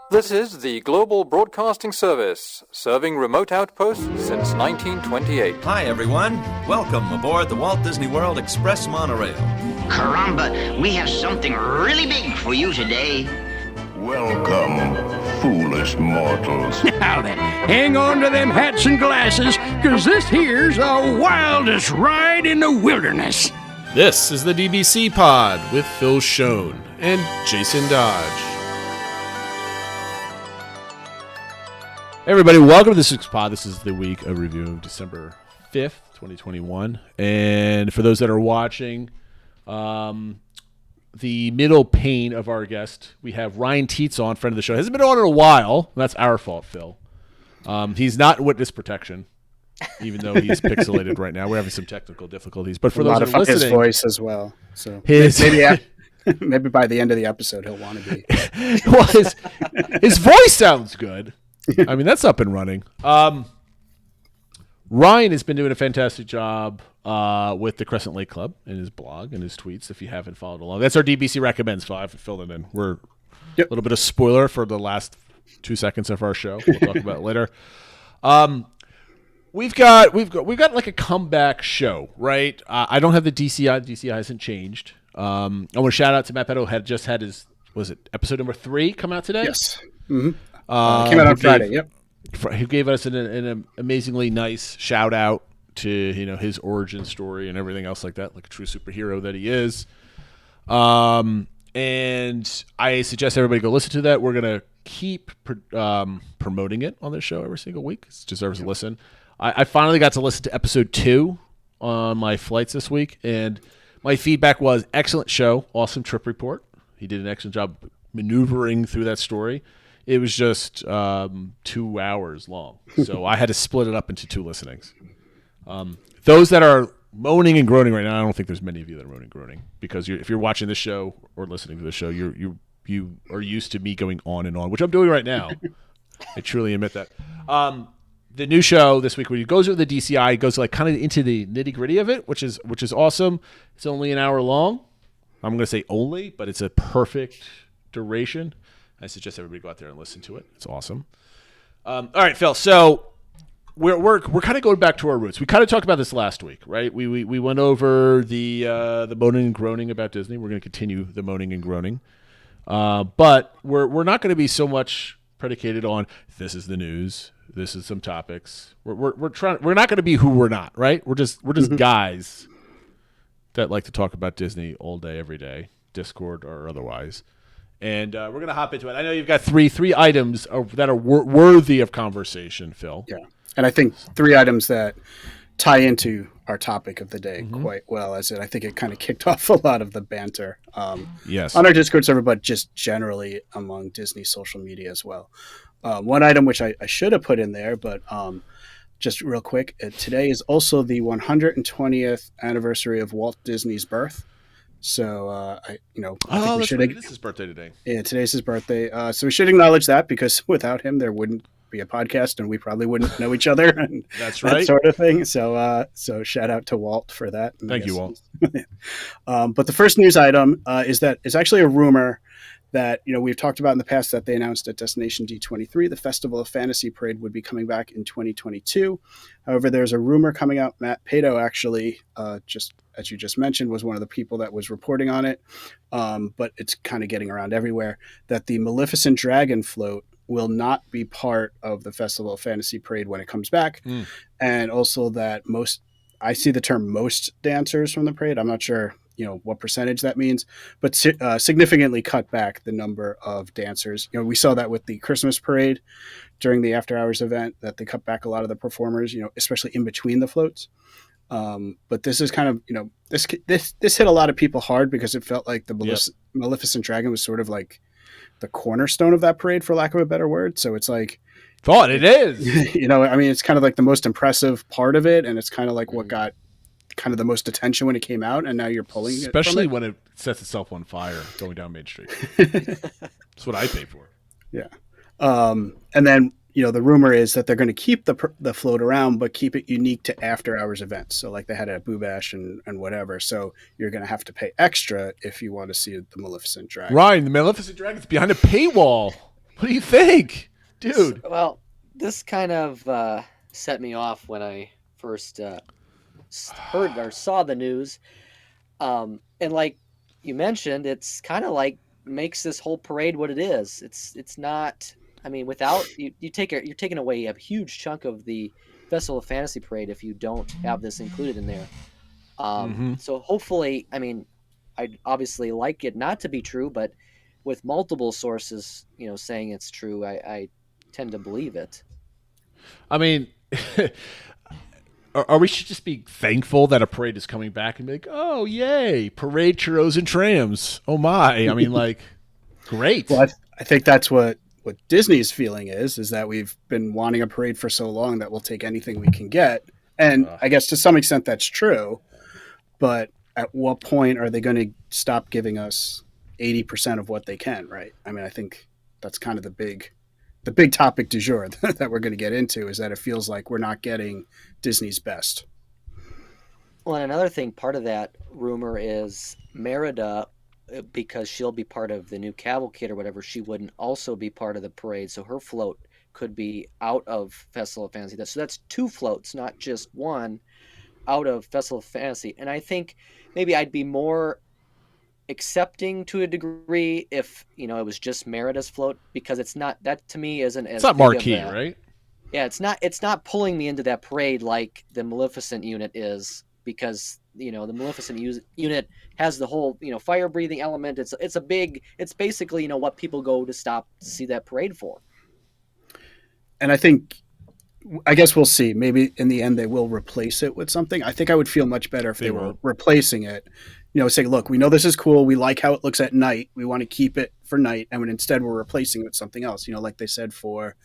This is the Global Broadcasting Service, serving remote outposts since 1928. Hi, everyone. Welcome aboard the Walt Disney World Express monorail. Caramba, we have something really big for you today. Welcome, foolish mortals. Now then, hang on to them hats and glasses, because this here's the wildest ride in the wilderness. This is the DBC Pod with Phil Schoen and Jason Dodge. Hey everybody, welcome to the Six Pod. This is the week of review of December 5th, 2021. And for those that are watching, the middle pane of our guest, we have Ryan Teetz on, friend of the show. Hasn't been on in a while. That's our fault, Phil. He's not in witness protection, even though he's pixelated right now. We're having some technical difficulties. But for those that are listening, his voice as well. So maybe by the end of the episode, he'll want to be. Well, his voice sounds good. I mean, that's up and running. Ryan has been doing a fantastic job with the Crescent Lake Club and his blog and his tweets, if you haven't followed along. That's our DBC Recommends, Phil. I haven't filled it in. We're a little bit of spoiler for the last 2 seconds of our show. We'll talk about it later. We've got like a comeback show, right? I don't have the DCI. The DCI hasn't changed. I want to shout out to Matt Petto. Had his, was it episode number 3 come out today? Yes. Mm-hmm. Came out on Friday. Yep. Who gave us an amazingly nice shout out to his origin story and everything else like that, like a true superhero that he is. And I suggest everybody go listen to that. We're gonna keep promoting it on this show every single week. It deserves a listen. I finally got to listen to episode 2 on my flights this week, and my feedback was excellent show, awesome trip report. He did an excellent job maneuvering through that story. It was just 2 hours long, so I had to split it up into 2 listenings. Those that are moaning and groaning right now, I don't think there's many of you that are moaning and groaning, because if you're watching this show or listening to this show, you are used to me going on and on, which I'm doing right now. I truly admit that. The new show this week, where it goes over the DCI, it goes like kind of into the nitty gritty of it, which is awesome. It's only an hour long. I'm going to say only, but it's a perfect duration. I suggest everybody go out there and listen to it. It's awesome. All right, Phil. So we're kind of going back to our roots. We kind of talked about this last week, right? We went over the moaning and groaning about Disney. We're going to continue the moaning and groaning, but we're not going to be so much predicated on this is the news. This is some topics. We're not going to be who we're not, right? We're just guys that like to talk about Disney all day, every day, Discord or otherwise. And we're going to hop into it. I know you've got three items that are worthy of conversation, Phil. Yeah, and I think 3 items that tie into our topic of the day quite well, I think it kind of kicked off a lot of the banter yes, on our Discord server, but just generally among Disney social media as well. One item which I should have put in there, but just real quick, today is also the 120th anniversary of Walt Disney's birth. So, I think we should. Right. It is his birthday today. Yeah, today's his birthday. So we should acknowledge that, because without him, there wouldn't be a podcast, and we probably wouldn't know each other. And that's right, that sort of thing. So, shout out to Walt for that. Thank you, Walt. But the first news item is that it's actually a rumor that we've talked about in the past, that they announced at Destination D23 the Festival of Fantasy Parade would be coming back in 2022. However, there's a rumor coming out. Matt Petto actually, just as you just mentioned, was one of the people that was reporting on it, but it's kind of getting around everywhere, that the Maleficent Dragon float will not be part of the Festival of Fantasy Parade when it comes back, and also that I see the term most dancers from the parade. I'm not sure what percentage that means, but significantly cut back the number of dancers. We saw that with the Christmas parade during the after hours event, that they cut back a lot of the performers, especially in between the floats. But this is kind of, this hit a lot of people hard, because it felt like the Maleficent Dragon was sort of like the cornerstone of that parade, for lack of a better word. So it's like, thought it is, it's kind of like the most impressive part of it. And it's kind of like what got kind of the most attention when it came out, and now you're pulling it, especially when it sets itself on fire going down Main Street. That's what I pay for. Yeah. And then the rumor is that they're going to keep the float around, but keep it unique to after hours events. So like they had it at Boo Bash and whatever. So you're going to have to pay extra if you want to see the Maleficent Dragon. Ryan, the Maleficent Dragon's behind a paywall. What do you think, dude? Well, this kind of set me off when I first heard or saw the news. And like you mentioned, it's kind of like makes this whole parade what it is. It's not. I mean, without you're taking away a huge chunk of the Festival of Fantasy parade if you don't have this included in there. So hopefully, I mean, I'd obviously like it not to be true, but with multiple sources, saying it's true, I tend to believe it. I mean, or we should just be thankful that a parade is coming back and be like, oh, yay, parade churros and trams. Oh, my. I mean, like, great. Well, I think that's what Disney's feeling is that we've been wanting a parade for so long that we'll take anything we can get. And I guess to some extent that's true. But at what point are they going to stop giving us 80% of what they can, right? I mean, I think that's kind of the big topic du jour that we're going to get into, is that it feels like we're not getting Disney's best. Well, and another thing, part of that rumor is Merida, because she'll be part of the new cavalcade or whatever, she wouldn't also be part of the parade. So her float could be out of Festival of Fantasy. So that's 2 floats, not just one, out of Festival of Fantasy. And I think maybe I'd be more accepting to a degree if it was just Merida's float, because it's not, that to me isn't as it's not marquee, right? Yeah, it's not pulling me into that parade like the Maleficent unit is, because the Maleficent unit has the whole fire breathing element. It's basically what people go to stop to see that parade for. And I guess we'll see. Maybe in the end they will replace it with something. I think I would feel much better if they were replacing it. Say, look, we know this is cool. We like how it looks at night. We want to keep it for night. And when instead we're replacing it with something else, like they said for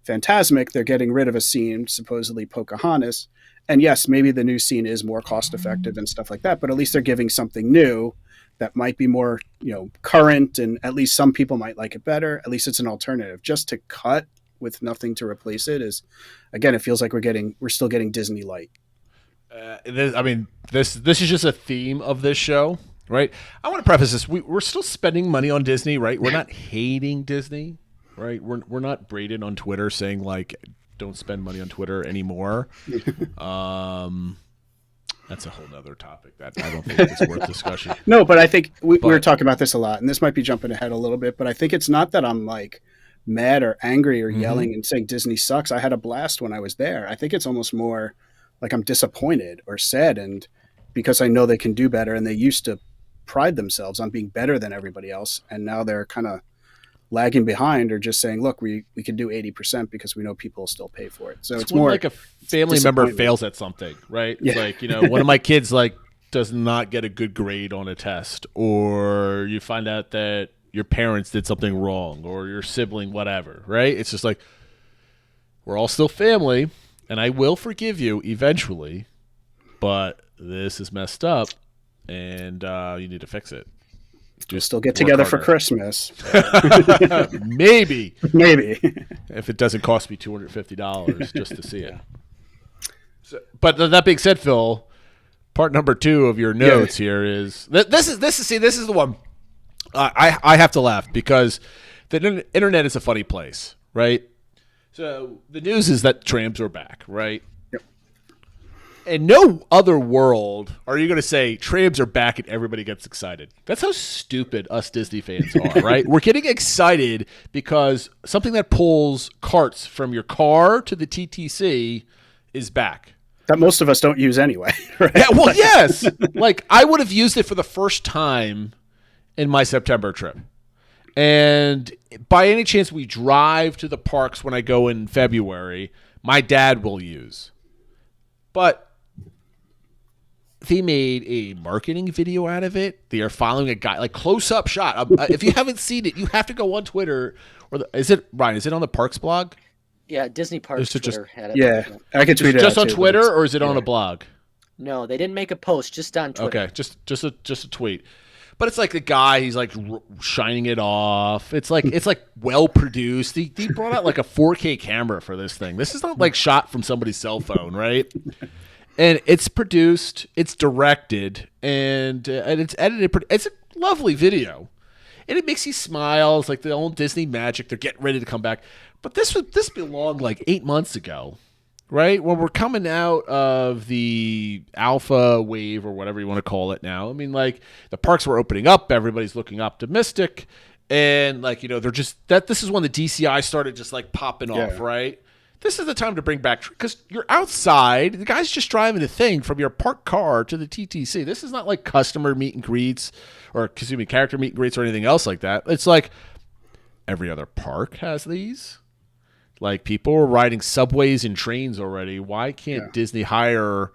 Fantasmic, they're getting rid of a scene, supposedly Pocahontas. And yes, maybe the new scene is more cost effective and stuff like that, but at least they're giving something new that might be more, current, and at least some people might like it better. At least it's an alternative. Just to cut with nothing to replace it is, again, it feels like we're still getting Disney light. This is just a theme of this show, right? I want to preface this. We're still spending money on Disney, right? We're not hating Disney, right? We're not braided on Twitter saying like, don't spend money on Twitter anymore. That's a whole nother topic that I don't think is worth discussion. No, but I think we were talking about this a lot, and this might be jumping ahead a little bit, but I think it's not that I'm like mad or angry or yelling and saying Disney sucks. I had a blast when I was there. I think it's almost more like I'm disappointed or sad, and because I know they can do better, and they used to pride themselves on being better than everybody else, and now they're kind of lagging behind, or just saying, look, we can do 80% because we know people will still pay for it. So it's more like a family member fails at something, right? Yeah. It's like, one of my kids does not get a good grade on a test, or you find out that your parents did something wrong, or your sibling, whatever, right? It's just like, we're all still family, and I will forgive you eventually, but this is messed up, and you need to fix it. We'll still get together for Christmas. Maybe. If it doesn't cost me $250 just to see it. So, but that being said, Phil, part number 2 of your notes here is this is the one I have to laugh, because the internet is a funny place, right? So the news is that trams are back, right? Yep. In no other world are you going to say trams are back and everybody gets excited. That's how stupid us Disney fans are, right? We're getting excited because something that pulls carts from your car to the TTC is back. That most of us don't use anyway, right? Yeah, well, yes. Like, I would have used it for the first time in my September trip. And by any chance we drive to the parks when I go in February, my dad will use. But they made a marketing video out of it. They are following a guy, like close-up shot. If you haven't seen it, you have to go on Twitter. Is it on the Parks blog? Yeah, Disney Parks Twitter had it. Yeah, I can tweet it just out on too, Twitter, or is it on a blog? No, they didn't make a post, just on Twitter. Okay, just a tweet. But it's like the guy, he's like shining it off. It's like well produced. He brought out like a 4K camera for this thing. This is not like shot from somebody's cell phone, right? And it's produced, it's directed, and it's edited. It's a lovely video. and it makes you smile. It's like the old Disney magic. They're getting ready to come back. But this belonged like 8 months ago, right? When we're coming out of the alpha wave or whatever you want to call it now. I mean, like the parks were opening up. Everybody's looking optimistic. And like, they're just this is when the DCI started just like popping off, right? This is the time to bring back, because you're outside. The guy's just driving a thing from your parked car to the TTC. This is not like customer meet and greets or, character meet and greets or anything else like that. It's like every other park has these. Like people are riding subways and trains already. Why can't Disney hire,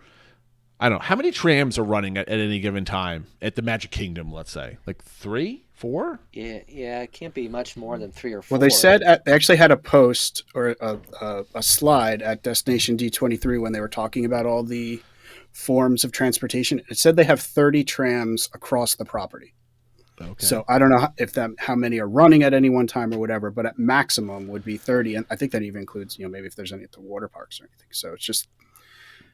I don't know, how many trams are running at any given time at the Magic Kingdom, let's say? Like 3, 4? Yeah, it can't be much more than 3 or 4. Well, they said they actually had a post or a slide at Destination D23 when they were talking about all the forms of transportation. It said they have 30 trams across the property. Okay. So I don't know how many are running at any one time or whatever, but at maximum would be 30. And I think that even includes, maybe if there's any at the water parks or anything. So it's just,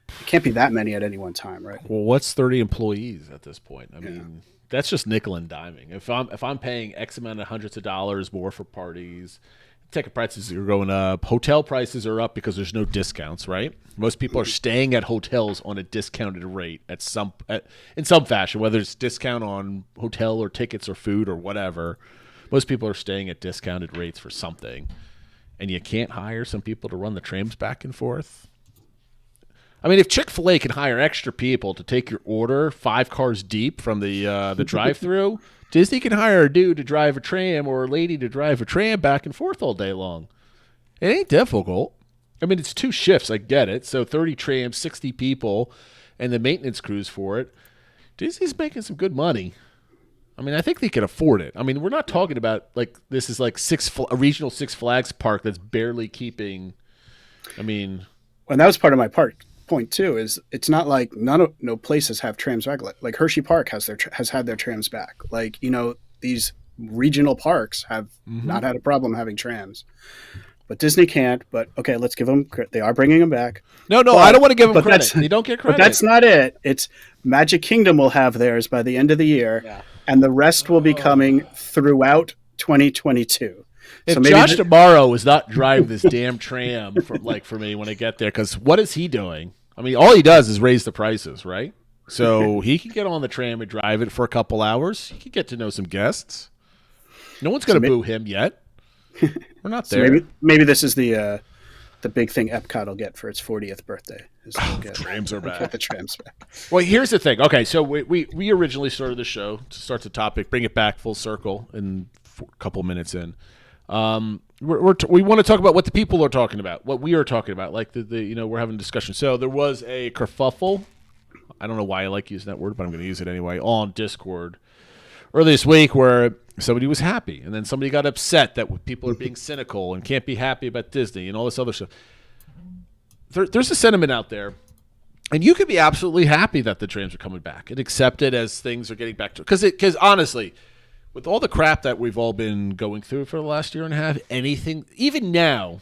it can't be that many at any one time, right? Well, what's 30 employees at this point? I mean, that's just nickel and diming. If I'm paying X amount of hundreds of dollars more for parties, ticket prices are going up, hotel prices are up because there's no discounts, right? Most people are staying at hotels on a discounted rate in some fashion, whether it's discount on hotel or tickets or food or whatever. Most people are staying at discounted rates for something, and you can't hire some people to run the trams back and forth. I mean, if Chick-fil-A can hire extra people to take your order 5 cars deep from the drive-thru, Disney can hire a dude to drive a tram or a lady to drive a tram back and forth all day long. It ain't difficult. I mean, it's 2 shifts. I get it. So 30 trams, 60 people, and the maintenance crews for it. Disney's making some good money. I mean, I think they can afford it. I mean, we're not talking about like this is like a regional Six Flags park that's barely keeping. I mean, and that was part of my point too. Is it's not like no places have trams back. Like Hershey Park has had their trams back. Like these regional parks have not had a problem having trams. But Disney can't. But okay, let's give them. They are bringing them back. No, I don't want to give them credit. You don't get credit. But that's not it. It's Magic Kingdom will have theirs by the end of the year, and the rest will be coming throughout 2022. If so Josh tomorrow is not drive this damn tram for me when I get there, because what is he doing? I mean, all he does is raise the prices, right? So he can get on the tram and drive it for a couple hours. He can get to know some guests. No one's going to boo him yet. We're not there. So maybe this is the big thing Epcot will get for its 40th birthday. Trams are back. Get the trams back. Well, here's the thing. Okay, so we originally started the show to start the topic, bring it back full circle, and a couple minutes in. We want to talk about what the people are talking about, what we are talking about. Like we're having a discussion. So there was a kerfuffle. I don't know why I like using that word, but I'm going to use it anyway on Discord earlier this week, where somebody was happy, and then somebody got upset that people are being cynical and can't be happy about Disney and all this other stuff. There's a sentiment out there, and you could be absolutely happy that the trams are coming back and accept it as things are getting back to because honestly, with all the crap that we've all been going through for the last year and a half, anything, even now,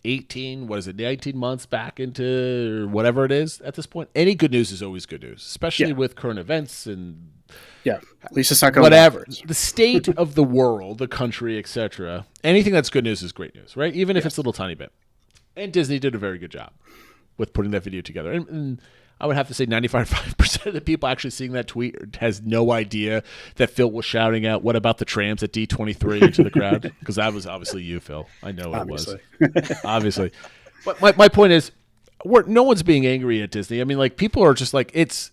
19 months back into whatever it is at this point, any good news is always good news, especially with current events and at least it's not going whatever the state of the world, the country, etc. Anything that's good news is great news, right? Even if it's a little tiny bit. And Disney did a very good job with putting that video together. And I would have to say 95% of the people actually seeing that tweet has no idea that Phil was shouting out, "What about the trams at D23" to the crowd? Because that was obviously you, Phil. I know it was. Obviously. But my point is, no one's being angry at Disney. I mean, like, people are just like, it's...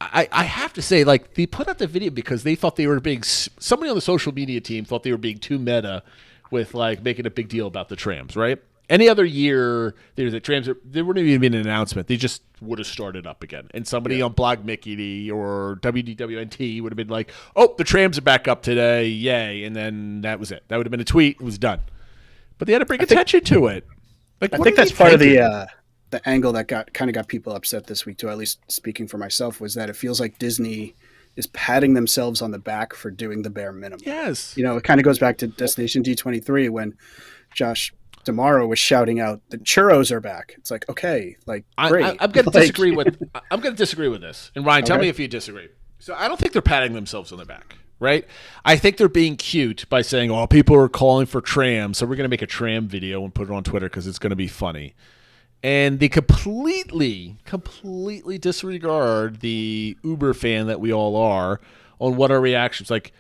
I have to say, like, they put out the video because they thought they were being... Somebody on the social media team thought they were being too meta with, like, making a big deal about the trams, right? Any other year, there's a trams. There wouldn't even been an announcement. They just would have started up again, and somebody on Blog Mickey or WDWNT would have been like, "Oh, the trams are back up today, yay!" And then that was it. That would have been a tweet. It was done. But they had to bring attention to it. Like, I think that's part of the angle that got people upset this week too. At least speaking for myself, was that it feels like Disney is patting themselves on the back for doing the bare minimum. Yes, it kind of goes back to Destination D23 when Josh Tomorrow was shouting out the churros are back. It's like, okay, like, great. I'm going to disagree with. I'm going to disagree with this. And Ryan, tell me if you disagree. So I don't think they're patting themselves on the back. right? I think they're being cute by saying, "Oh, people are calling for trams, so we're going to make a tram video and put it on Twitter because it's going to be funny." And they completely disregard the Uber fan that we all are on what our reactions like.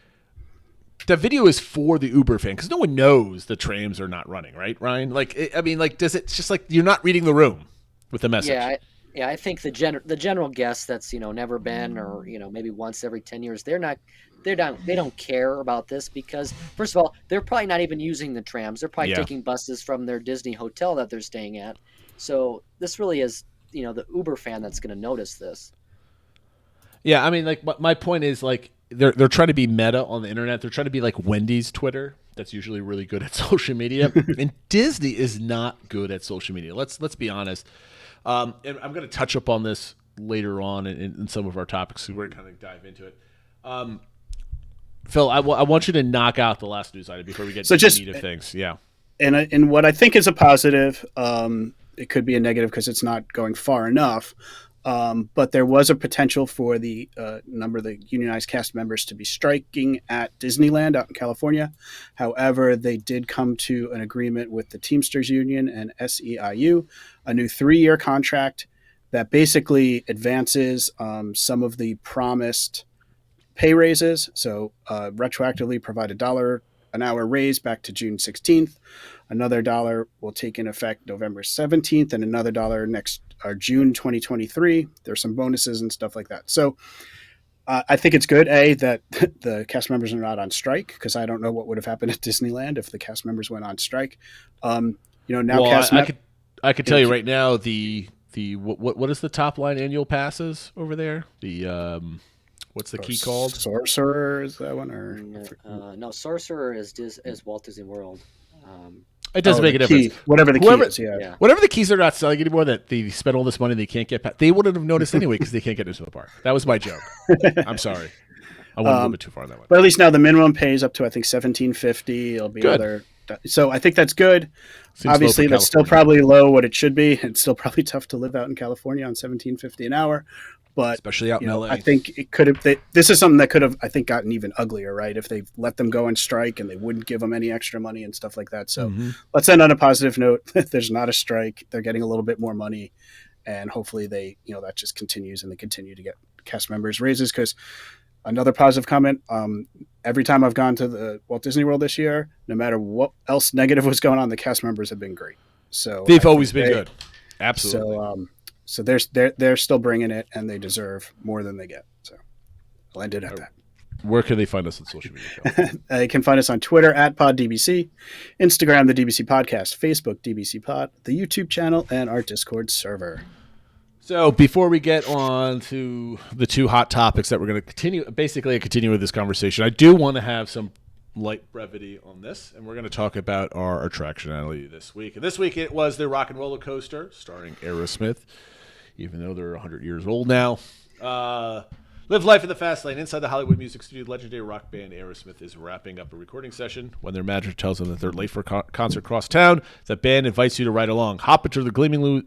The video is for the Uber fan because no one knows the trams are not running, right, Ryan? Does it just like you're not reading the room with the message? Yeah, I think the general guest that's never been or maybe once every 10 years, they don't care about this because first of all, they're probably not even using the trams. They're probably taking buses from their Disney hotel that they're staying at. So this really is, the Uber fan that's going to notice this. Yeah, I mean, like my point is like they're trying to be meta on the internet. They're trying to be like Wendy's Twitter. That's usually really good at social media, and Disney is not good at social media. Let's be honest. And I'm going to touch up on this later on in some of our topics. So we're going to dive into it. Phil, I want you to knock out the last news item before we get to the meat of things. Yeah, and what I think is a positive. It could be a negative because it's not going far enough. But there was a potential for the number of the unionized cast members to be striking at Disneyland out in California. However, they did come to an agreement with the Teamsters Union and SEIU, a new 3-year contract that basically advances some of the promised pay raises. So retroactively provide $1 an hour raise back to June 16th. Another $1 will take in effect November 17th, and another $1 next June 2023. There's some bonuses and stuff like that. So I think it's good, that the cast members are not on strike, because I don't know what would have happened at Disneyland if the cast members went on strike. I could tell you right now the what is the top line annual passes over there? The what's the key called? Sorcerer, is that one? Or no, Sorcerer is Walt Disney World. It doesn't make a difference. Whatever the key is, yeah. Whatever the keys are not selling anymore, that they spent all this money they can't get back. They wouldn't have noticed anyway because they can't get into the park. That was my joke. I'm sorry. I went a little bit too far on that one. But at least now the minimum pay is up to, I think, $17.50. It'll be good. So I think that's good. Seems obviously, that's still probably low what it should be. It's still probably tough to live out in California on $17.50 an hour. But especially out in LA. I think it could have. This is something that could have, I think, gotten even uglier, right? If they let them go on strike and they wouldn't give them any extra money and stuff like that. So let's end on a positive note. There's not a strike. They're getting a little bit more money, and hopefully that just continues and they continue to get cast members raises. Because another positive comment: every time I've gone to the Walt Disney World this year, no matter what else negative was going on, the cast members have been great. So they've always been good. Absolutely. So they're still bringing it, and they deserve more than they get. So I'll end it at that. Where can they find us on social media? They can find us on Twitter at PodDBC, Instagram, the DBC Podcast, Facebook, DBC Pod, the YouTube channel, and our Discord server. So before we get on to the two hot topics that we're going to continue with this conversation, I do want to have some light brevity on this, and we're going to talk about our Attractionality this week. And this week it was the Rock and Roller Coaster starring Aerosmith, even though they're 100 years old now. Live life in the fast lane. Inside the Hollywood Music Studio, legendary rock band Aerosmith is wrapping up a recording session. When their manager tells them that they're late for a concert across town, the band invites you to ride along. Hop into the gleaming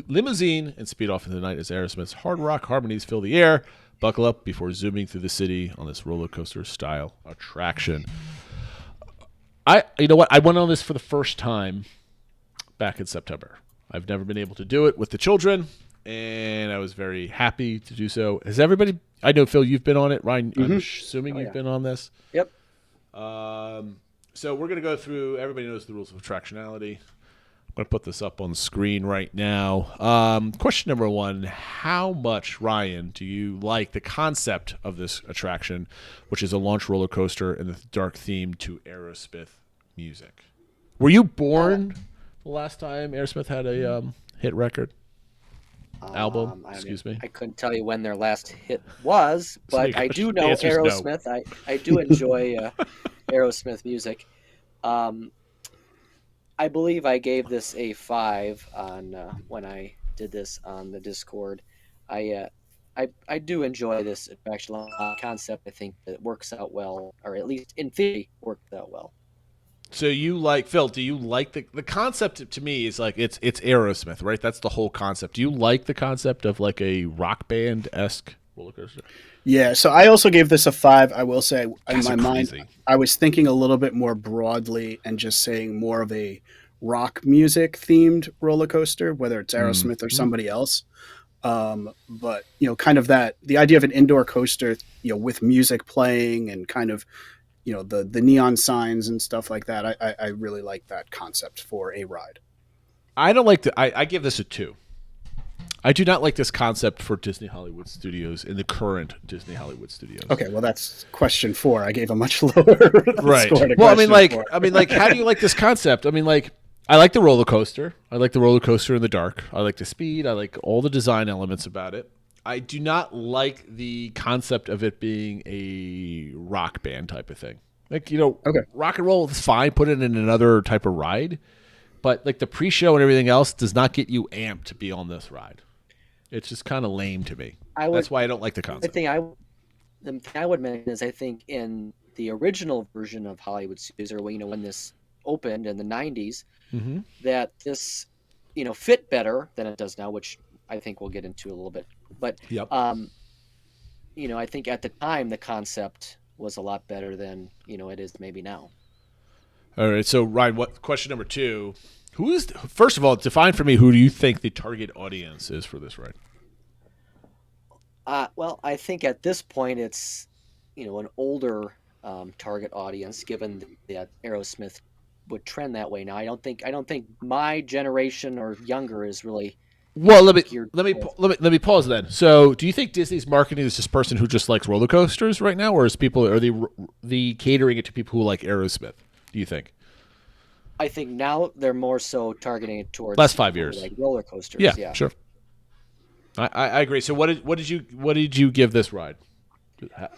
limousine and speed off into the night as Aerosmith's hard rock harmonies fill the air. Buckle up before zooming through the city on this roller coaster style attraction. You know what? I went on this for the first time back in September. I've never been able to do it with the children, and I was very happy to do so. Has everybody? I know, Phil, you've been on it. Ryan, I'm assuming you've been on this. Yep. So we're going to go through. Everybody knows the rules of Attractionality. I'm going to put this up on the screen right now. Question number 1, how much, Ryan, do you like the concept of this attraction, which is a launch roller coaster and the dark theme to Aerosmith music? Were you born the last time Aerosmith had a hit record? Album? Excuse me. I couldn't tell you when their last hit was, but I do know Aerosmith. No. I do enjoy Aerosmith music. I believe I gave this a 5 on when I did this on the Discord. I do enjoy this attraction concept. I think that it works out well, or at least in theory worked out well. So you like, Phil, do you like the concept? To me is like it's Aerosmith, right? That's the whole concept. Do you like the concept of like a rock band-esque roller coaster? Yeah, so I also gave this a 5. I will say, in Guys my are mind, crazy. I was thinking a little bit more broadly and just saying more of a rock music themed roller coaster, whether it's Aerosmith or somebody else. But kind of the idea of an indoor coaster, with music playing and kind of, the neon signs and stuff like that. I really like that concept for a ride. I don't like I give this a 2. I do not like this concept for Disney Hollywood Studios in the current Disney Hollywood Studios. Okay, well that's question 4. I gave a much lower Right. score to Well, question 4. how do you like this concept? I like the roller coaster. I like the roller coaster in the dark. I like the speed. I like all the design elements about it. I do not like the concept of it being a rock band type of thing. Okay. Rock and roll is fine. Put it in another type of ride. But like the pre-show and everything else does not get you amped to be on this ride. It's just kind of lame to me. That's why I don't like the concept. The thing I would mention is I think in the original version of Hollywood Studios, or when this opened in the 90s, that this fit better than it does now, which I think we'll get into a little bit. But Yep. I think at the time the concept was a lot better than it is maybe now. All right. So Ryan, question number 2? First of all, define for me, who do you think the target audience is for this ride? Well, I think at this point it's an older target audience, given that Aerosmith would trend that way now. I don't think my generation or younger is really. Well, let me pause then. So, do you think Disney's marketing is this person who just likes roller coasters right now, or are they catering it to people who like Aerosmith? Do you think? I think now they're more so targeting it towards last 5 years, like roller coasters. Yeah, sure. I agree. So, what did you give this ride?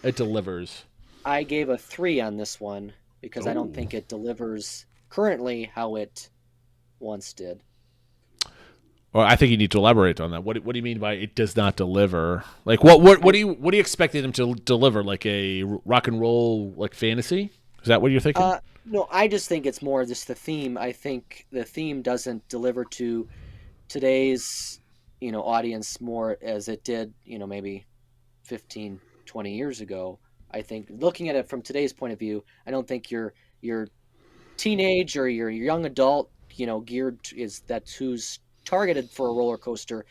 It delivers. I gave a 3 on this one because I don't think it delivers currently how it once did. Well, I think you need to elaborate on that. What do you mean by it does not deliver? Like what do you expect them to deliver? Like a rock and roll like fantasy? Is that what you're thinking? No, I just think it's more just the theme. I think the theme doesn't deliver to today's audience more as it did maybe 15, 20 years ago. I think looking at it from today's point of view, I don't think your teenage or your young adult geared that's who's targeted for a roller coaster.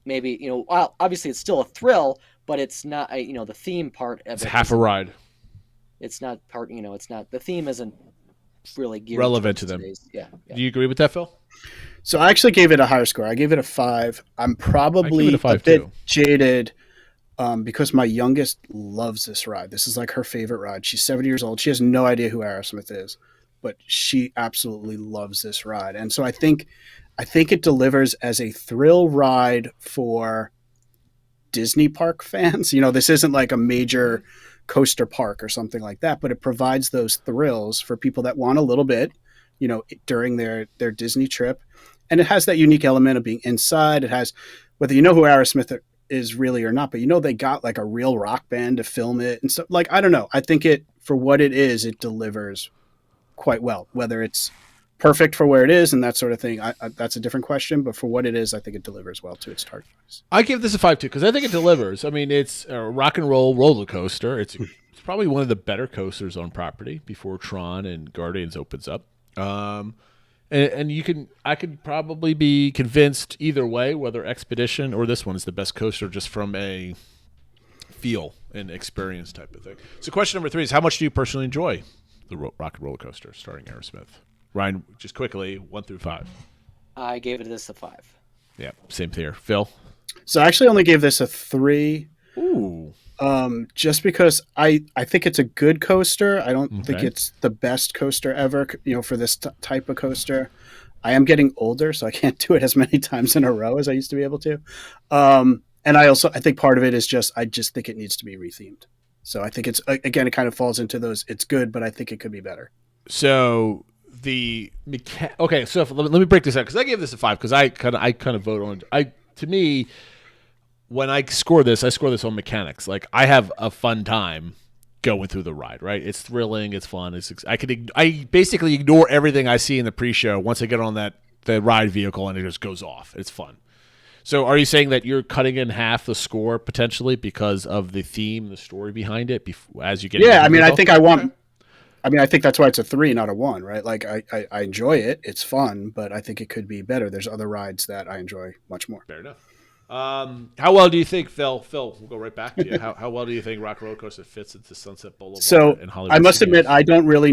Maybe obviously it's still a thrill, but it's not the theme part of it's it half a ride. It's not part it's not the theme isn't really geared relevant to them. Yeah. Do you agree with that, Phil? So I actually gave it a higher score. I gave it a 5. I'm probably a bit too. jaded because my youngest loves this ride. This is like her favorite ride. She's 70 years old. She has no idea who Aerosmith is, but she absolutely loves this ride. And so I think it delivers as a thrill ride for Disney park fans. This isn't like a major coaster park or something like that, but it provides those thrills for people that want a little bit, during their Disney trip. And it has that unique element of being inside. It has, whether who Aerosmith is really or not, but they got like a real rock band to film it and stuff. Like, I don't know. I think for what it is, it delivers quite well. Whether it's perfect for where it is and that sort of thing, that's a different question. But for what it is, I think it delivers well to its target audience. I give this a 5 too because I think it delivers. I mean, it's a rock and roll roller coaster. It's probably one of the better coasters on property before Tron and Guardians opens up. And I could probably be convinced either way, whether Expedition or this one is the best coaster, just from a feel and experience type of thing. So, question number 3 is: how much do you personally enjoy the Rock and Roller Coaster starring Aerosmith? Ryan, just quickly, 1 through 5. I gave it this a 5. Yeah, same here. Phil? So I actually only gave this a 3. Ooh. Just because I think it's a good coaster. I don't think it's the best coaster ever, for this type of coaster. I am getting older, so I can't do it as many times in a row as I used to be able to. And I think part of it is I just think it needs to be rethemed. So I think it kind of falls into those, it's good, but I think it could be better. So okay, so let me break this out, because I gave this a 5 because I kind of vote on to me, when I score this on mechanics. Like, I have a fun time going through the ride, right? It's thrilling, it's fun. I basically ignore everything I see in the pre-show once I get on the ride vehicle and it just goes off. It's fun. So are you saying that you're cutting in half the score potentially because of the theme, the story behind it as you get Yeah, I mean, I book? think I think that's why it's a 3, not a 1, right? Like I enjoy it. It's fun, but I think it could be better. There's other rides that I enjoy much more. Fair enough. How well do you think, Phil, we'll go right back to you. How well do you think Rock and Roller Coaster fits into Sunset Boulevard So and Hollywood I must Studios? admit, I didn't really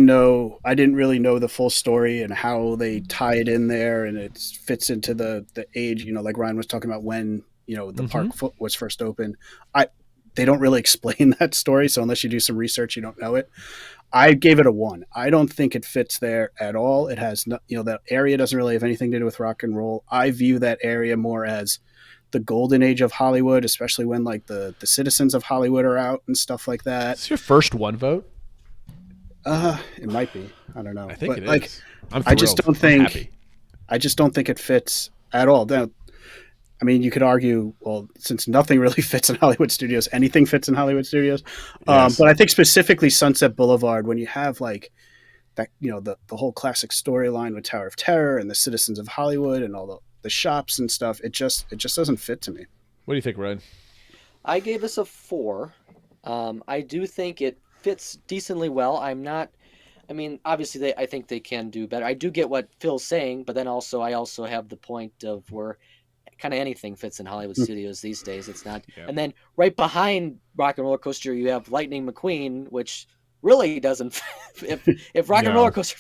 know the full story and how they tie it in there, and it fits into the age. Like Ryan was talking about when the park was first opened. They don't really explain that story, so unless you do some research, you don't know it. I gave it a 1. I don't think it fits there at all. It has that area doesn't really have anything to do with rock and roll. I view that area more as the golden age of Hollywood, especially when like the citizens of Hollywood are out and stuff like that. It's your first 1 vote? It might be. I don't know. I think but, it is. I'm I just thrilled. don't I'm think. happy. I just don't think it fits at all. Now, I mean, you could argue, well, since nothing really fits in Hollywood Studios, anything fits in Hollywood Studios. Yes. But I think specifically Sunset Boulevard, when you have like that, the whole classic storyline with Tower of Terror and the citizens of Hollywood and all the shops and stuff, it just doesn't fit to me. What do you think, Ryan? I gave this a 4. I do think it fits decently well. Obviously, I think they can do better. I do get what Phil's saying, but then I also have the point of where kind of anything fits in Hollywood Studios these days. It's not. Yeah. And then right behind Rock and Roller Coaster, you have Lightning McQueen, which really doesn't. If Rock and Roller Coaster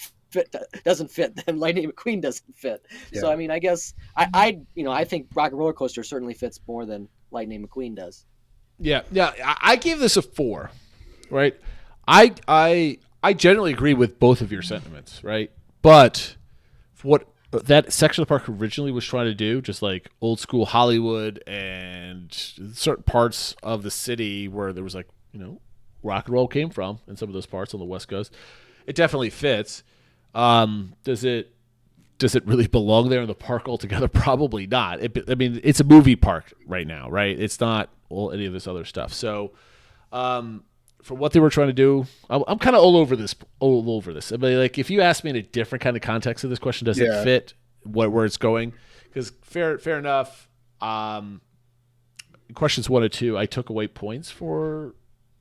doesn't fit, then Lightning McQueen doesn't fit. Yeah. So I mean, I guess I think Rock and Roller Coaster certainly fits more than Lightning McQueen does. Yeah. I gave this a 4. Right. I generally agree with both of your sentiments. Right. But what that section of the park originally was trying to do, just like old school Hollywood and certain parts of the city where there was like, rock and roll came from in some of those parts on the West Coast. It definitely fits. Does it really belong there in the park altogether? Probably not. It's a movie park right now, right? It's not any of this other stuff. So, for what they were trying to do, I'm kind of all over this. I mean, like if you ask me in a different kind of context of this question, does it fit where it's going? Because fair enough. Questions 1 and 2, I took away points for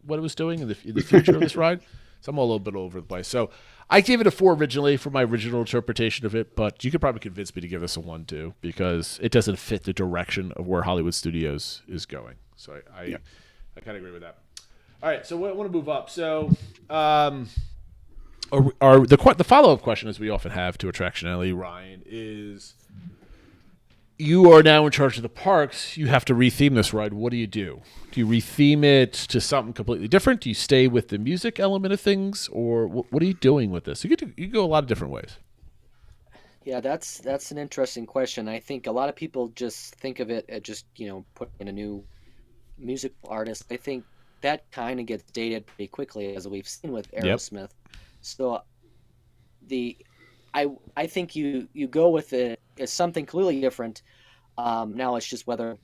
what it was doing in the future of this ride, so I'm a little bit all over the place. So I gave it a 4 originally for my original interpretation of it, but you could probably convince me to give this a 1 too, because it doesn't fit the direction of where Hollywood Studios is going. So I kind of agree with that. All right, so I want to move up. So, the follow-up question, as we often have to Attractionality, Ryan, is you are now in charge of the parks. You have to retheme this ride. What do you do? Do you retheme it to something completely different? Do you stay with the music element of things, or what are you doing with this? You could go a lot of different ways. Yeah, that's an interesting question. I think a lot of people just think of it as just putting in a new musical artist. I think that kind of gets dated pretty quickly, as we've seen with Aerosmith. Yep. So I think you go with it as something completely different. Now it's just whether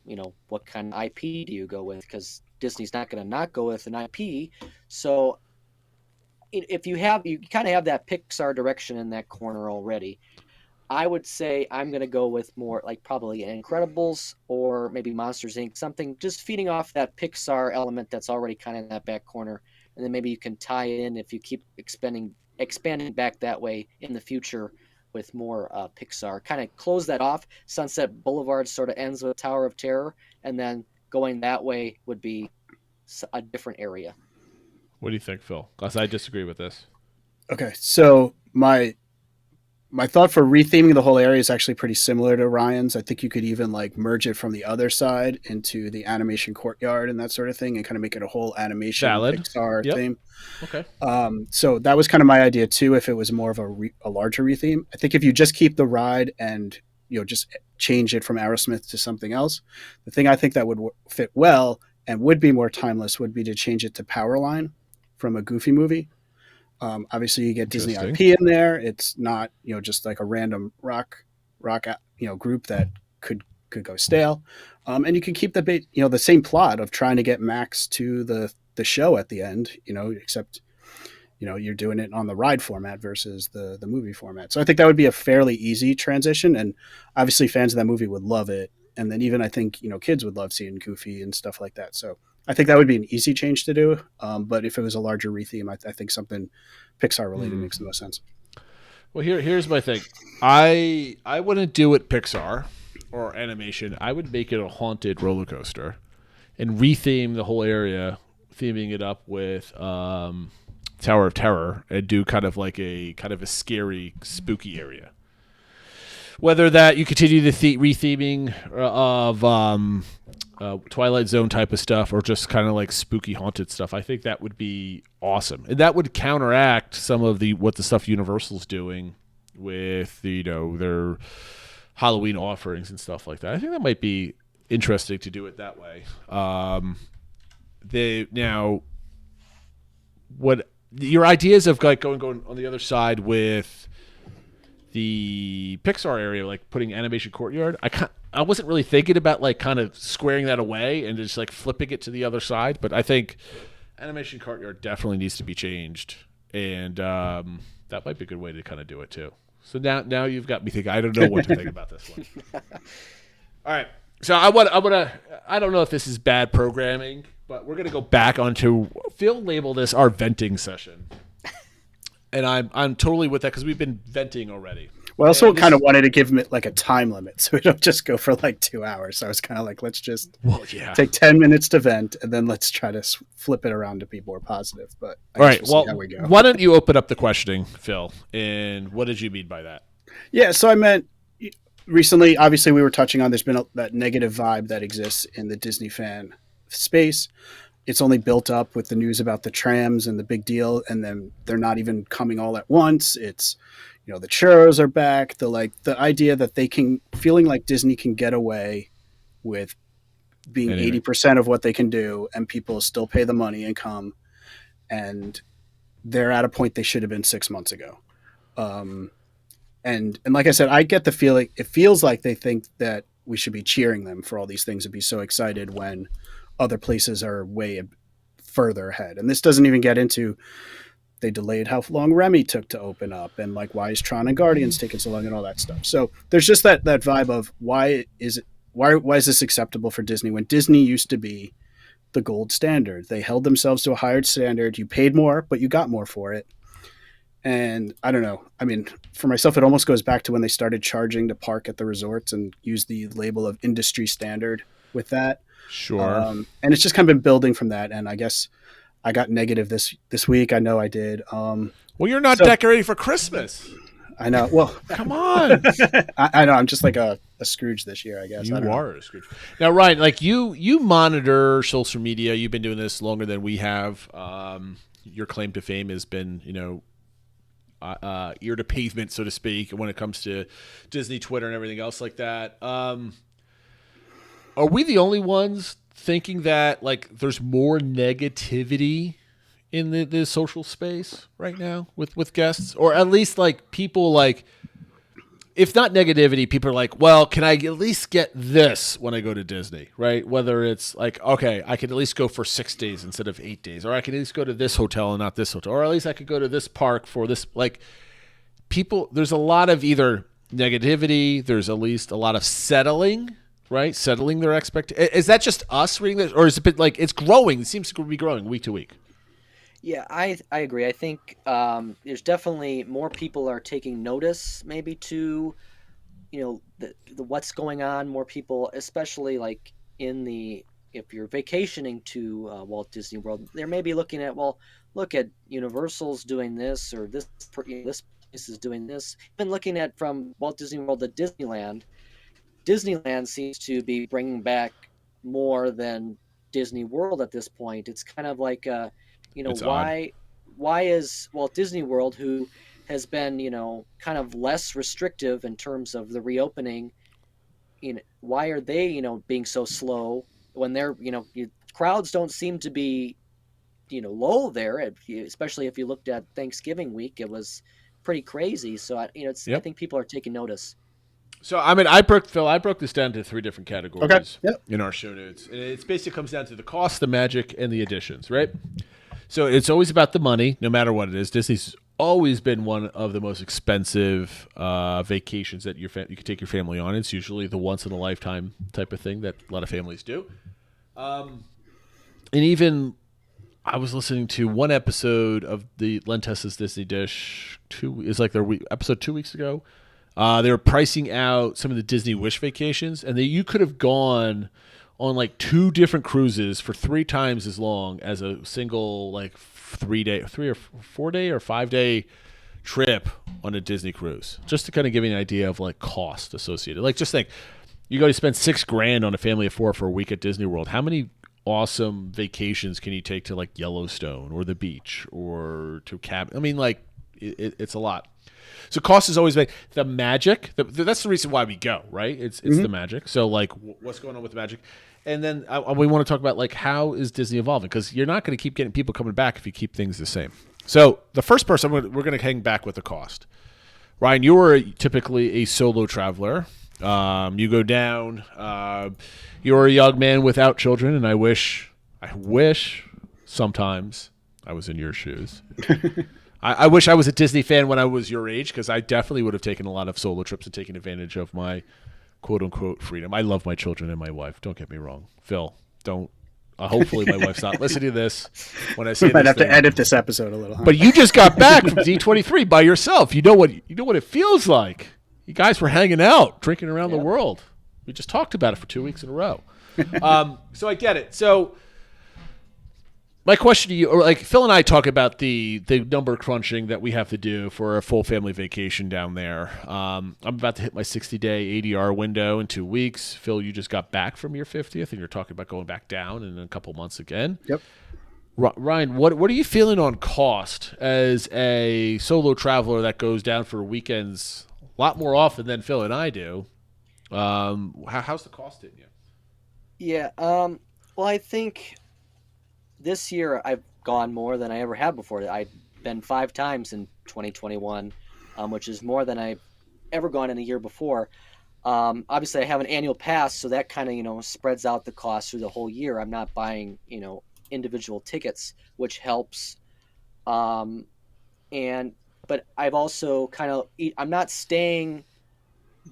what kind of IP do you go with, because Disney's not going to not go with an IP. So if you kind of have that Pixar direction in that corner already, I would say I'm going to go with more like probably Incredibles or maybe Monsters Inc. Something just feeding off that Pixar element that's already kind of in that back corner. And then maybe you can tie in if you keep expanding back that way in the future with more Pixar. Kind of close that off. Sunset Boulevard sort of ends with Tower of Terror, and then going that way would be a different area. What do you think, Phil? Because I disagree with this. Okay, so my thought for retheming the whole area is actually pretty similar to Ryan's. I think you could even like merge it from the other side into the animation courtyard and that sort of thing, and kind of make it a whole animation Pixar theme. Okay. So that was kind of my idea too. If it was more of a larger retheme, I think if you just keep the ride and just change it from Aerosmith to something else, the thing I think that would fit well and would be more timeless would be to change it to Powerline from a Goofy movie. Obviously you get Disney IP in there. It's not, just like a random rock, group that could go stale. And you can keep the same plot of trying to get Max to the show at the end, except, you're doing it on the ride format versus the movie format. So I think that would be a fairly easy transition. And obviously fans of that movie would love it. And then even I think, kids would love seeing Goofy and stuff like that. So I think that would be an easy change to do. But if it was a larger retheme, I think something Pixar related makes the most sense. Well, here's my thing. I wouldn't do it Pixar or animation. I would make it a haunted roller coaster and retheme the whole area, theming it up with Tower of Terror, and do kind of a scary, spooky area. Whether that you continue the retheming of Twilight Zone type of stuff, or just kind of like spooky haunted stuff, I think that would be awesome, and that would counteract some of what the stuff Universal's doing with their Halloween offerings and stuff like that. I think that might be interesting to do it that way. What your ideas of going on the other side with the Pixar area, like putting Animation Courtyard, I wasn't really thinking about kind of squaring that away and just flipping it to the other side, but I think Animation Courtyard definitely needs to be changed, and that might be a good way to kind of do it too. So now you've got me thinking. I don't know what to think about this one. All right, so I don't know if this is bad programming, but we're gonna go back onto Phil labeled this our venting session. And I'm totally with that because we've been venting already. Well, I also kind of wanted to give them a time limit so we don't just go for 2 hours. So I was kind of let's just take 10 minutes to vent, and then let's try to flip it around to be more positive. But all right, we'll see how we go. Why don't you open up the questioning, Phil? And what did you mean by that? Yeah, so I meant recently, obviously we were touching on, there's been that negative vibe that exists in the Disney fan space. It's only built up with the news about the trams and the big deal, and then they're not even coming all at once. It's, the churros are back. The idea that feeling like Disney can get away with being 80% of what they can do, and people still pay the money and come, and they're at a point they should have been 6 months ago. And like I said, I get the feeling, it feels like they think that we should be cheering them for all these things and be so excited when other places are way further ahead. And this doesn't even get into, they delayed how long Remy took to open up, and why is Tron and Guardians taking so long and all that stuff. So there's just that vibe of why is this acceptable for Disney when Disney used to be the gold standard? They held themselves to a higher standard. You paid more, but you got more for it. And I don't know. I mean, for myself, it almost goes back to when they started charging to park at the resorts and use the label of industry standard with that. Sure. And it's just kind of been building from that. And I guess I got negative this week. I know I did. Well, you're not decorating for Christmas. I know. Well, come on. I know. I'm just like a Scrooge this year, I guess. You are a Scrooge. Now, Ryan, you monitor social media. You've been doing this longer than we have. Your claim to fame has been, ear to pavement, so to speak, when it comes to Disney Twitter and everything else like that. Are we the only ones thinking that there's more negativity in the social space right now with guests, or at least people if not negativity, people are well, can I at least get this when I go to Disney, right? Whether it's okay, I can at least go for 6 days instead of 8 days, or I can at least go to this hotel and not this hotel, or at least I could go to this park for this. People, there's a lot of either negativity, there's at least a lot of settling. Right, settling their expectations. Is that just us reading this, or is it a bit it's growing? It seems to be growing week to week. Yeah, I agree. I think there's definitely more people are taking notice, maybe to, the what's going on. More people, especially if you're vacationing to Walt Disney World, they're maybe looking at, look at Universal's doing this, or this place is doing this. Even looking at from Walt Disney World to Disneyland. Disneyland seems to be bringing back more than Disney World at this point. It's kind of why is Walt Disney World, who has been, kind of less restrictive in terms of the reopening, why are they, being so slow when they're, crowds don't seem to be, low there, especially if you looked at Thanksgiving week, it was pretty crazy. So, I think people are taking notice. So, I broke this down to 3 different categories in our show notes. And it basically comes down to the cost, the magic, and the additions, right? So it's always about the money, no matter what it is. Disney's always been one of the most expensive vacations that you could take your family on. It's usually the once in a lifetime type of thing that a lot of families do. And even I was listening to one episode of the Len Tessa's Disney Dish. Episode 2 weeks ago. They were pricing out some of the Disney Wish vacations, and you could have gone on like 2 different cruises for 3 times as long as a single like 3 or 4 day or 5 day trip on a Disney cruise. Just to kind of give you an idea of like cost associated. Like just think, you go to spend $6,000 on a family of 4 for a week at Disney World. How many awesome vacations can you take to like Yellowstone or the beach or to cabin? I mean, like it's a lot. So cost is always the magic. That's the reason why we go, right? It's the magic. So like, what's going on with the magic? And then we want to talk about like how is Disney evolving? Because you're not going to keep getting people coming back if you keep things the same. So the first person we're going to hang back with the cost. Ryan, you are typically a solo traveler. You go down. You're a young man without children, and I wish sometimes I was in your shoes. I wish I was a Disney fan when I was your age, because I definitely would have taken a lot of solo trips and taken advantage of my quote-unquote freedom. I love my children and my wife. Don't get me wrong. Phil, don't. Hopefully my wife's not listening to this when I say we might this have thing. to edit this episode a little. Huh? But you just got back from D23 by yourself. You know what it feels like. You guys were hanging out, drinking around the world. We just talked about it for 2 weeks in a row. So I get it. So my question to you, or like Phil and I talk about the number crunching that we have to do for a full family vacation down there. I'm about to hit my 60-day ADR window in 2 weeks. Phil, you just got back from your 50th, and you're talking about going back down in a couple months again. Yep. Ryan, what are you feeling on cost as a solo traveler that goes down for weekends a lot more often than Phil and I do? How's the cost hitting you? Yeah. Well, I think this year I've gone more than I ever have before. I've been 5 times in 2021, which is more than I've ever gone in a year before. Obviously, I have an annual pass, so that kind of spreads out the cost through the whole year. I'm not buying individual tickets, which helps. But I've also I'm not staying,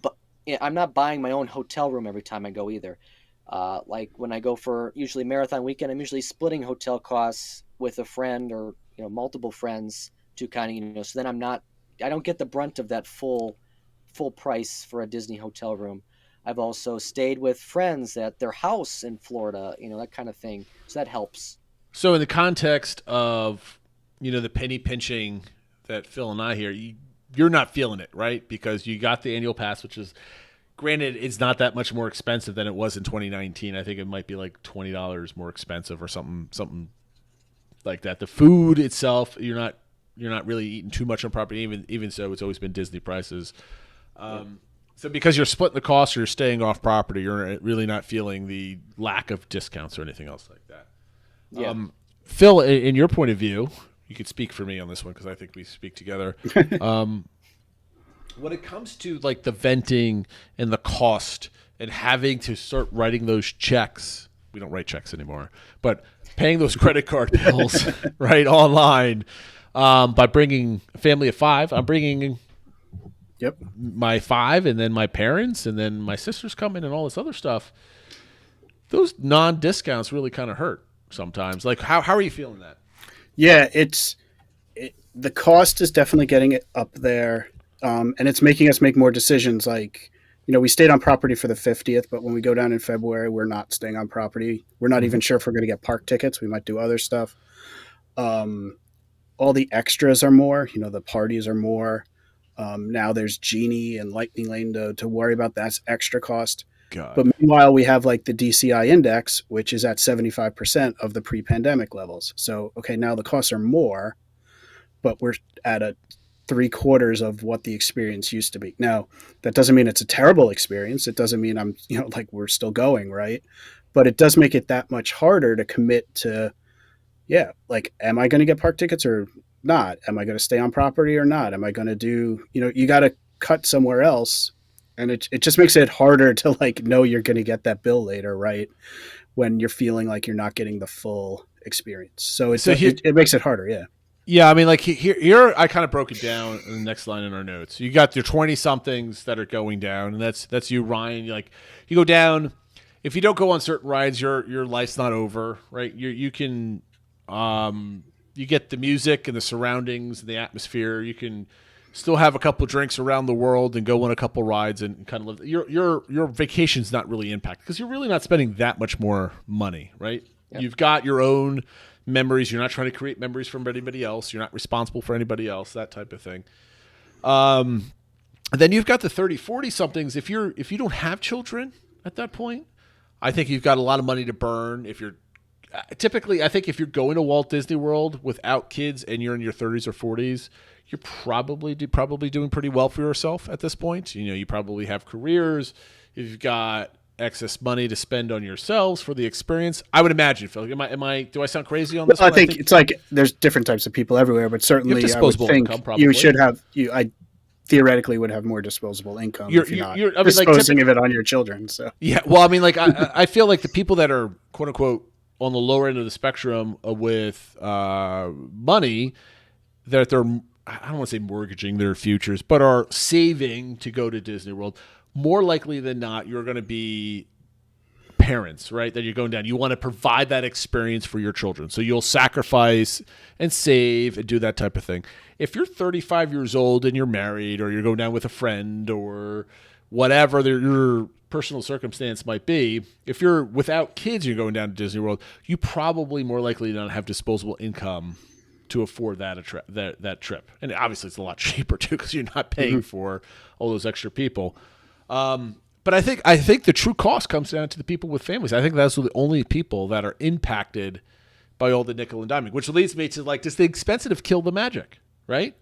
but I'm not buying my own hotel room every time I go either. Like when I go for usually marathon weekend, I'm usually splitting hotel costs with a friend or multiple friends to kind of so then I don't get the brunt of that full price for a Disney hotel room. I've also stayed with friends at their house in Florida, that kind of thing. So that helps. So in the context of the penny pinching that Phil and I hear, you're not feeling it, right? Because you got the annual pass, which is, granted, it's not that much more expensive than it was in 2019. I think it might be like $20 more expensive or something like that. The food itself, you're not really eating too much on property. Even so, it's always been Disney prices. So because you're splitting the cost or you're staying off property, you're really not feeling the lack of discounts or anything else like that. Yeah. Phil, in your point of view, you could speak for me on this one because I think we speak together. When it comes to like the venting and the cost and having to start writing those checks, we don't write checks anymore, but paying those credit card bills right online by bringing a family of 5. I'm bringing my 5 and then my parents and then my sister's coming and all this other stuff. Those non-discounts really kind of hurt sometimes. Like how are you feeling that? Yeah, the cost is definitely getting it up there. And it's making us make more decisions. Like, we stayed on property for the 50th, but when we go down in February, we're not staying on property. We're not even sure if we're going to get park tickets. We might do other stuff. All the extras are more, the parties are more. Now there's Genie and Lightning Lane to worry about. That's extra cost. God. But meanwhile, we have like the DCI index, which is at 75% of the pre-pandemic levels. So, okay, now the costs are more, but we're at a 3/4 of what the experience used to be. Now, that doesn't mean it's a terrible experience. It doesn't mean I'm, like we're still going, right? But it does make it that much harder to commit to, like, am I going to get park tickets or not? Am I going to stay on property or not? Am I going to do, you got to cut somewhere else. And it just makes it harder to like know you're going to get that bill later, right? When you're feeling like you're not getting the full experience. So it makes it harder, yeah. Yeah, I mean, like here I kind of broke it down in the next line in our notes. You got your 20 somethings that are going down, and that's you, Ryan. Like you go down. If you don't go on certain rides, your life's not over, right? You can you get the music and the surroundings and the atmosphere. You can still have a couple drinks around the world and go on a couple rides and kind of live. Your vacation's not really impacted because you're really not spending that much more money, right? Yep. You've got your own memories. You're not trying to create memories from anybody else. You're not responsible for anybody else, that type of thing. And then you've got the 30, 40 somethings. If you don't have children at that point, I think you've got a lot of money to burn. If you're typically, I think if you're going to Walt Disney World without kids and you're in your 30s or 40s, you're probably doing pretty well for yourself at this point. You know, you probably have careers. You've got excess money to spend on yourselves for the experience. I would imagine, Phil. Do I sound crazy on this? I think it's like there's different types of people everywhere, but certainly disposable I would think income, probably. You should have I theoretically would have more disposable income if you're not disposing of it on your children. So yeah, well, I mean, like I feel like the people that are quote unquote on the lower end of the spectrum with money, that they're, I don't want to say mortgaging their futures, but are saving to go to Disney World. More likely than not, you're going to be parents, right? That you're going down. You want to provide that experience for your children. So you'll sacrifice and save and do that type of thing. If you're 35 years old and you're married or you're going down with a friend or whatever your personal circumstance might be, if you're without kids and you're going down to Disney World, you probably more likely don't have disposable income to afford that trip. And obviously it's a lot cheaper too because you're not paying for all those extra people. But I think the true cost comes down to the people with families. I think that's the only people that are impacted by all the nickel and diming, which leads me to like, does the expensive kill the magic, right?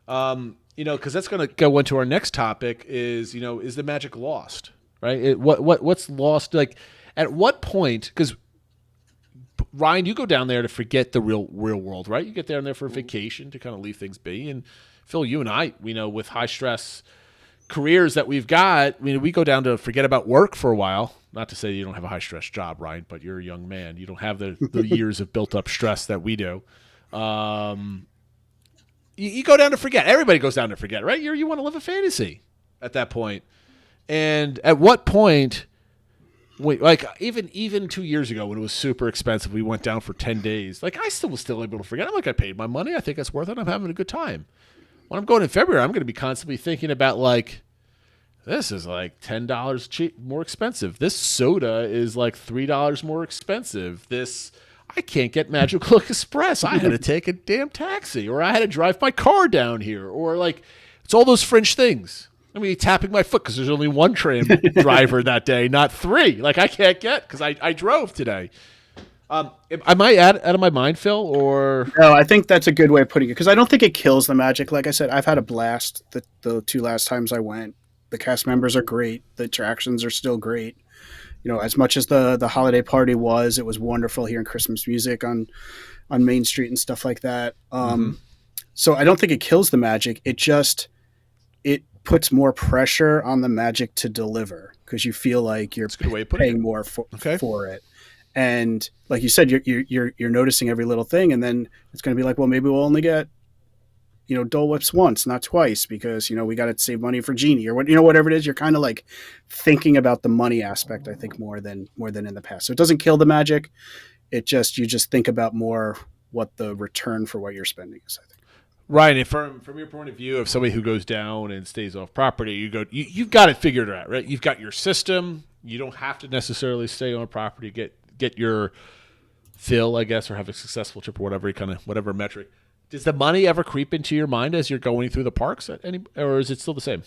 Because that's going to go into our next topic is, is the magic lost, right? What's lost? Like at what point, because Ryan, you go down there to forget the real world, right? You get down there for a vacation to kind of leave things be. And Phil, you and I, with high stress careers that we've got, we go down to forget about work for a while. Not to say you don't have a high stress job, Ryan, but you're a young man. You don't have the years of built up stress that we do. You go down to forget. Everybody goes down to forget, right? You want to live a fantasy at that point. And at what point, like even 2 years ago when it was super expensive, we went down for 10 days. Like I was still able to forget. I'm like, I paid my money. I think it's worth it. I'm having a good time. When I'm going in February, I'm going to be constantly thinking about like, this is like $10 more expensive. This soda is like $3 more expensive. I can't get Magical Express. I had to take a damn taxi, or I had to drive my car down here, or like it's all those fringe things. I mean, tapping my foot because there's only one tram driver that day, not three. Like I can't get because I drove today. Am I out of my mind, Phil? Or no? I think that's a good way of putting it because I don't think it kills the magic. Like I said, I've had a blast the two last times I went. The cast members are great. The attractions are still great. As much as the holiday party it was wonderful hearing Christmas music on Main Street and stuff like that. So I don't think it kills the magic. It puts more pressure on the magic to deliver because you feel like you're paying more for it. And like you said, you're noticing every little thing, and then it's going to be like, well, maybe we'll only get, Dole Whips once, not twice, because we got to save money for Genie or whatever it is. You're kind of like thinking about the money aspect, I think, more than in the past. So it doesn't kill the magic. You just think about more what the return for what you're spending is, I think. Ryan, if from your point of view of somebody who goes down and stays off property, you've got it figured out, right? You've got your system. You don't have to necessarily stay on property, get your fill, I guess, or have a successful trip or whatever metric. Does the money ever creep into your mind as you're going through the parks or is it still the same?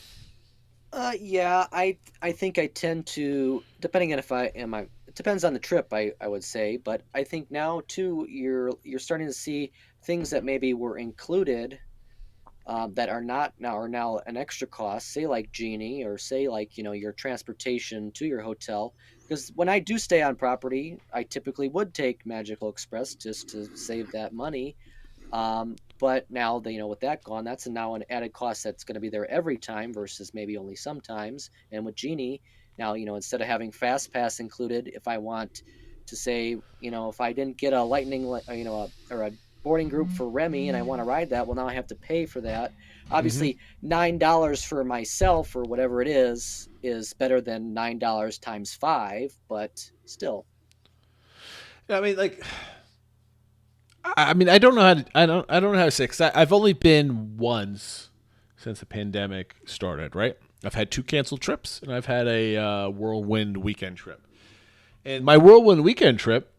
Yeah, I think I tend to, depending on it depends on the trip, I would say, but I think now too you're starting to see things that maybe were included that are now an extra cost, say like Genie, or say like your transportation to your hotel. Because when I do stay on property, I typically would take Magical Express just to save that money. But now with that gone, that's now an added cost that's going to be there every time versus maybe only sometimes. And with Genie, now instead of having Fast Pass included, if I want to say if I didn't get a lightning or a boarding group for Remy and I want to ride that, well, now I have to pay for that. Obviously, $9 for myself or whatever it is better than $9 times 5, but still. I mean, like, I don't know how to, I don't know how to say, 'cause I've only been once since the pandemic started, right? I've had 2 canceled trips, and I've had a whirlwind weekend trip. And my whirlwind weekend trip,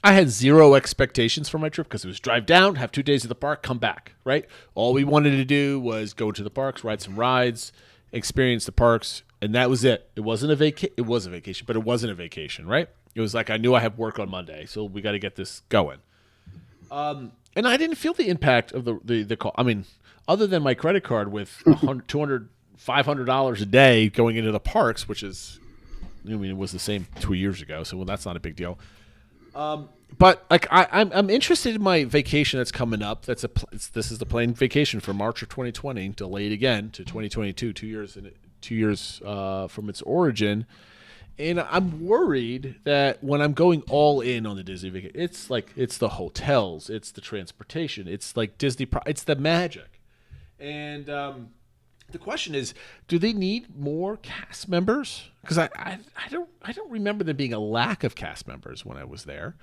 I had 0 expectations for my trip because it was drive down, have 2 days at the park, come back, right? All we wanted to do was go to the parks, ride some rides, experience the parks, and that was it. It wasn't it was a vacation, but it wasn't a vacation, right? It was like I knew I have work on Monday, so we got to get this going. And I didn't feel the impact of the call. I mean, other than my credit card with $100, $200, $500 a day going into the parks, which is, I mean, it was the same 2 years ago, so that's not a big deal. But like I'm interested in my vacation that's coming up. This is the planned vacation for March of 2020, delayed again to 2022, 2 years from its origin. And I'm worried that when I'm going all in on the Disney vacation, it's the hotels, it's the transportation, it's like Disney, it's the magic. And the question is, do they need more cast members? Because I don't remember there being a lack of cast members when I was there.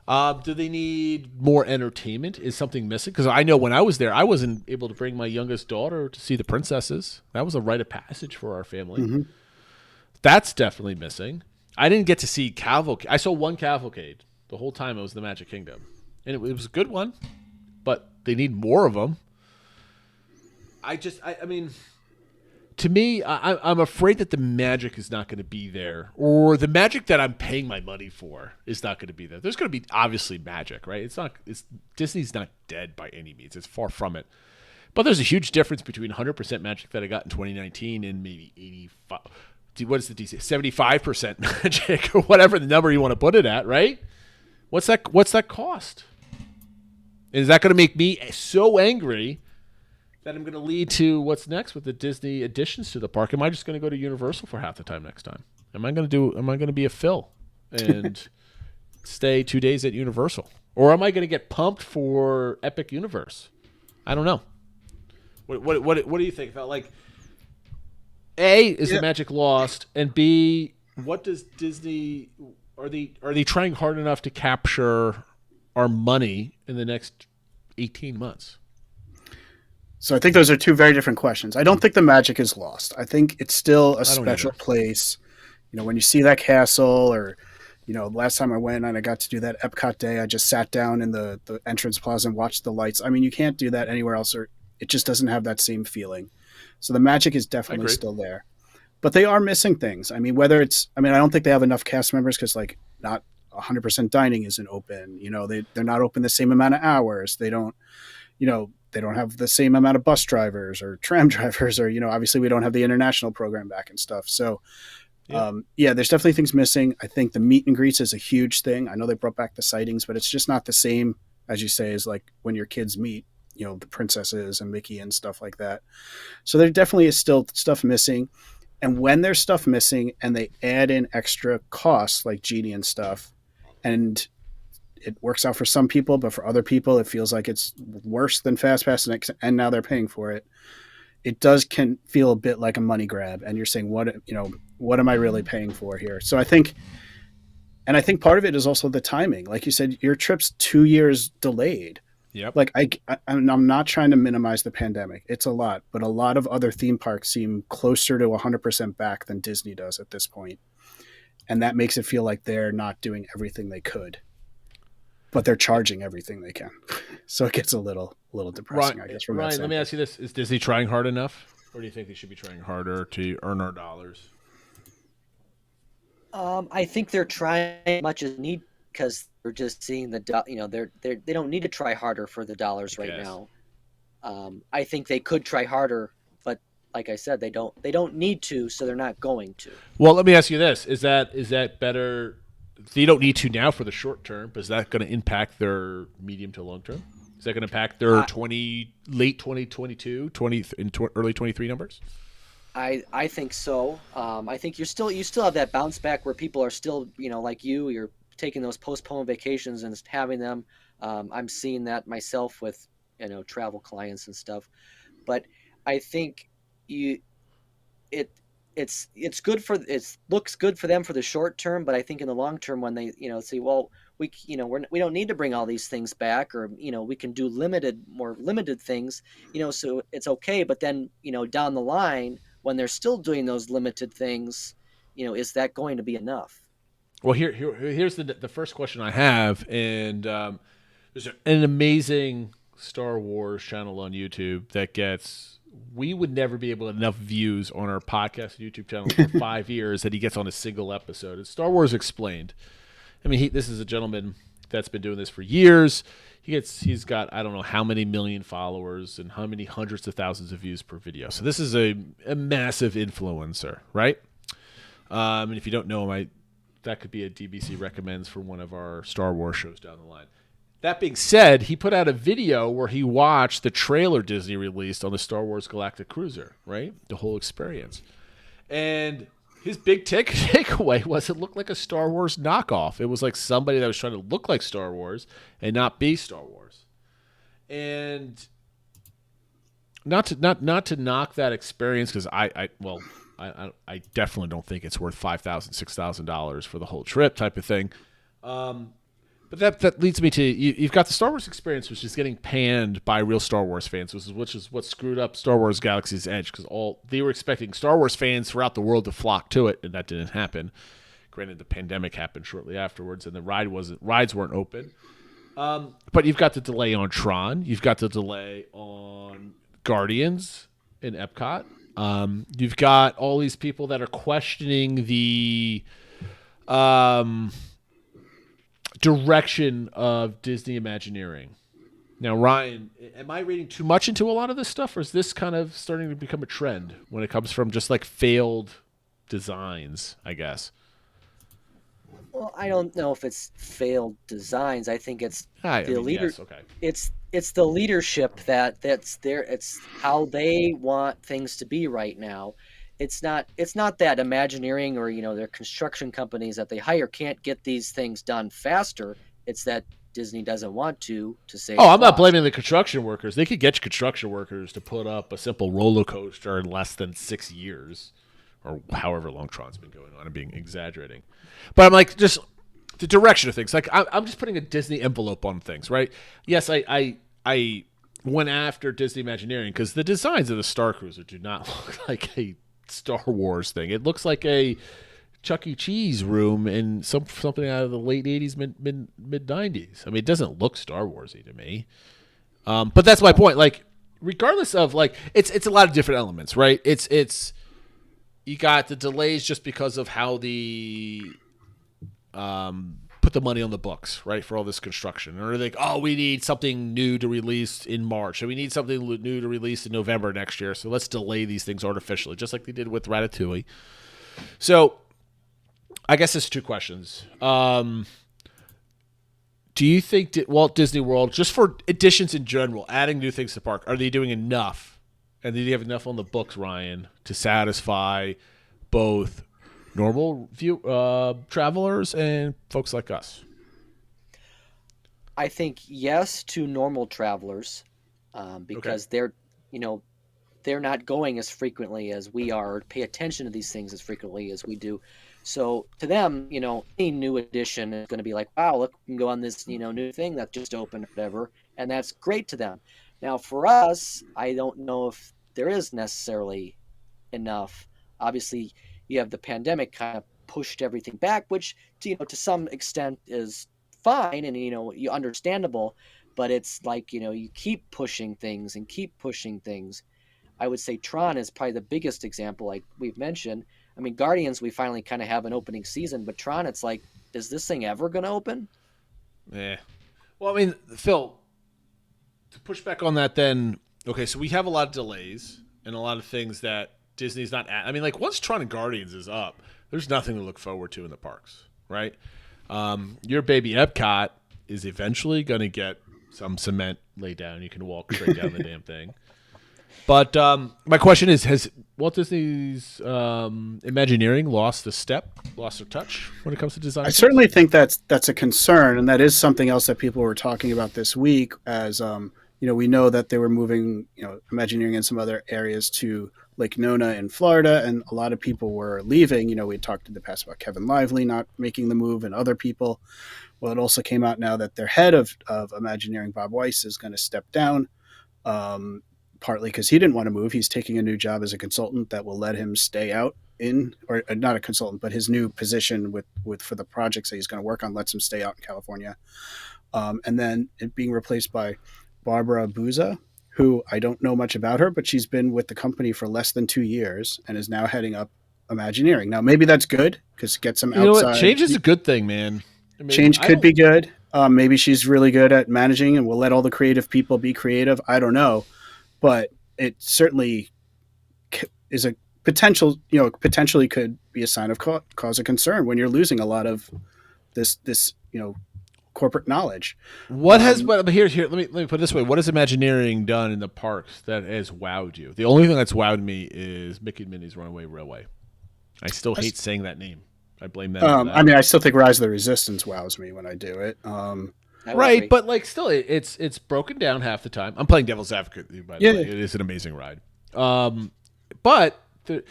Do they need more entertainment? Is something missing? Because I know when I was there, I wasn't able to bring my youngest daughter to see the princesses. That was a rite of passage for our family. Mm-hmm. That's definitely missing. I didn't get to see cavalcade. I saw one cavalcade the whole time. It was the Magic Kingdom, and it was a good one, but they need more of them. I mean, to me, I'm afraid that the magic is not going to be there, or the magic that I'm paying my money for is not going to be there. There's going to be obviously magic, right? Disney's not dead by any means. It's far from it. But there's a huge difference between 100% magic that I got in 2019 and maybe 85. What is the DC? 75% magic, or whatever the number you want to put it at, right? What's that cost? Is that going to make me so angry that I'm going to lead to what's next with the Disney additions to the park? Am I just going to go to Universal for half the time next time? Am I going to be a Phil and stay 2 days at Universal? Or am I going to get pumped for Epic Universe? I don't know. What do you think about, like, A, is the magic lost, and B, what does Disney, are they trying hard enough to capture our money in the next 18 months? So I think those are 2 very different questions. I don't think the magic is lost. I think it's still a special place. You know, when you see that castle, or, you know, last time I went and I got to do that Epcot day, I just sat down in the entrance plaza and watched the lights. I mean, you can't do that anywhere else, or it just doesn't have that same feeling. So the magic is definitely still there. But they are missing things. I mean, I don't think they have enough cast members because, like, not 100% dining isn't open. You know, they're not open the same amount of hours. They don't have the same amount of bus drivers or tram drivers, or, you know, obviously we don't have the international program back and stuff. So, there's definitely things missing. I think the meet and greets is a huge thing. I know they brought back the sightings, but it's just not the same, as you say, as like when your kids meet, you know, the princesses and Mickey and stuff like that. So there definitely is still stuff missing. And when there's stuff missing and they add in extra costs like Genie and stuff, and it works out for some people, but for other people, it feels like it's worse than FastPass, and now they're paying for it. It can feel a bit like a money grab, and you're saying, what am I really paying for here? So I think part of it is also the timing. Like you said, your trip's 2 years delayed. Yep. Like I'm not trying to minimize the pandemic. It's a lot, but a lot of other theme parks seem closer to 100% back than Disney does at this point. And that makes it feel like they're not doing everything they could, but they're charging everything they can. So it gets a little depressing, I guess. From Ryan, that let me ask you this. Is Disney trying hard enough, or do you think they should be trying harder to earn our dollars? I think they're trying as much as need, because they're just seeing they don't need to try harder for the dollars right now. I think they could try harder, but like I said, they don't need to, so they're not going to. Well, let me ask you this: is that better? They don't need to now for the short term, but is that going to impact their medium to long term? Is that going to impact their late 2022, early 23 numbers? I think so. I think you still have that bounce back where people are still, you know, like you're taking those postponed vacations and having them. I'm seeing that myself with travel clients and stuff. But I think you it it's good for it looks good for them for the short term, but I think in the long term when they say, well, we don't need to bring all these things back, or we can do more limited things, so it's okay. But then down the line when they're still doing those limited things, is that going to be enough? Well, here's the first question I have, and there's an amazing Star Wars channel on YouTube that gets. We would never be able to enough views on our podcast YouTube channel for 5 years that he gets on a single episode. It's Star Wars Explained. I mean, this is a gentleman that's been doing this for years. He's got I don't know how many million followers and how many hundreds of thousands of views per video. So this is a massive influencer, right? And if you don't know him, that could be a DBC recommends for one of our Star Wars shows down the line. That being said, he put out a video where he watched the trailer Disney released on the Star Wars Galactic Cruiser, right? The whole experience. And his big takeaway was it looked like a Star Wars knockoff. It was like somebody that was trying to look like Star Wars and not be Star Wars. And not to knock that experience, because I definitely don't think it's worth $5,000, $6,000 for the whole trip type of thing. But that leads me to you've got the Star Wars experience, which is getting panned by real Star Wars fans, which is what screwed up Star Wars Galaxy's Edge, because they were expecting Star Wars fans throughout the world to flock to it, and that didn't happen. Granted, the pandemic happened shortly afterwards, and the rides weren't open. But you've got the delay on Tron, you've got the delay on Guardians in Epcot. You've got all these people that are questioning the direction of Disney Imagineering. Now, Ryan, am I reading too much into a lot of this stuff, or is this kind of starting to become a trend when it comes from just like failed designs, I guess? Well, I don't know if it's failed designs. I think it's leader. Yes, okay. It's the leadership that's there. It's how they want things to be right now. It's not that Imagineering or their construction companies that they hire can't get these things done faster. It's that Disney doesn't want to save. Oh, I'm not blaming the construction workers. They could get construction workers to put up a simple roller coaster in less than 6 years, or however long Tron's been going on. I'm being exaggerating, but I'm like just the direction of things. Like I'm just putting a Disney envelope on things, right? Yes, I went after Disney Imagineering because the designs of the Star Cruiser do not look like a Star Wars thing. It looks like a Chuck E. Cheese room in something out of the late 80s, mid 90s. I mean, it doesn't look Star Warsy to me. But that's my point. Like, regardless of like, it's a lot of different elements, right? It's you got the delays just because of how the put the money on the books, right, for all this construction. Or like, oh, we need something new to release in March, and we need something new to release in November next year, so let's delay these things artificially, just like they did with Ratatouille. So I guess it's two questions. Do you think Walt Disney World, just for additions in general, adding new things to the park, are they doing enough? And do they have enough on the books, Ryan, to satisfy both normal travelers and folks like us? I think yes to normal travelers, because they're not going as frequently as we are, or pay attention to these things as frequently as we do. So to them, any new addition is going to be like, wow, look, we can go on this, new thing that just opened or whatever. And that's great to them. Now for us, I don't know if there is necessarily enough. Obviously, you have the pandemic kind of pushed everything back, which to some extent is fine and you understandable, but it's like you keep pushing things and keep pushing things. I would say Tron is probably the biggest example, like we've mentioned. I mean, Guardians, we finally kind of have an opening season, but Tron, it's like, is this thing ever going to open? Yeah. Well, I mean, Phil, to push back on that then, okay, so we have a lot of delays and a lot of things that Disney's not at. I mean, like, once Tron and Guardians is up, there's nothing to look forward to in the parks, right? Your baby Epcot is eventually going to get some cement laid down. You can walk straight down the damn thing. But my question is, has Walt Disney's Imagineering lost their touch when it comes to design? I certainly think that's a concern, and that is something else that people were talking about this week. As we know that they were moving, Imagineering in some other areas to Lake Nona in Florida, and a lot of people were leaving. We talked in the past about Kevin Lively not making the move, and other people. Well, it also came out now that their head of Imagineering, Bob Weiss, is going to step down. Partly because he didn't want to move. He's taking a new job as a consultant that will let him stay out or not a consultant, but his new position for the projects that he's going to work on lets him stay out in California. And then it being replaced by Barbara Buza, who I don't know much about her, but she's been with the company for less than 2 years and is now heading up Imagineering. Now, maybe that's good because it gets some outside. You know what? Change is a good thing, man. Change could be good. Maybe she's really good at managing and will let all the creative people be creative. I don't know. But it certainly is a potential, potentially could be a sign of cause of concern when you're losing a lot of this corporate knowledge. But here, let me put it this way. What has Imagineering done in the parks that has wowed you? The only thing that's wowed me is Mickey and Minnie's Runaway Railway. I still hate saying that name. I blame them. I still think Rise of the Resistance wows me when I do it. Right, but still, it's broken down half the time. I'm playing devil's advocate, by the way. It is an amazing ride. But the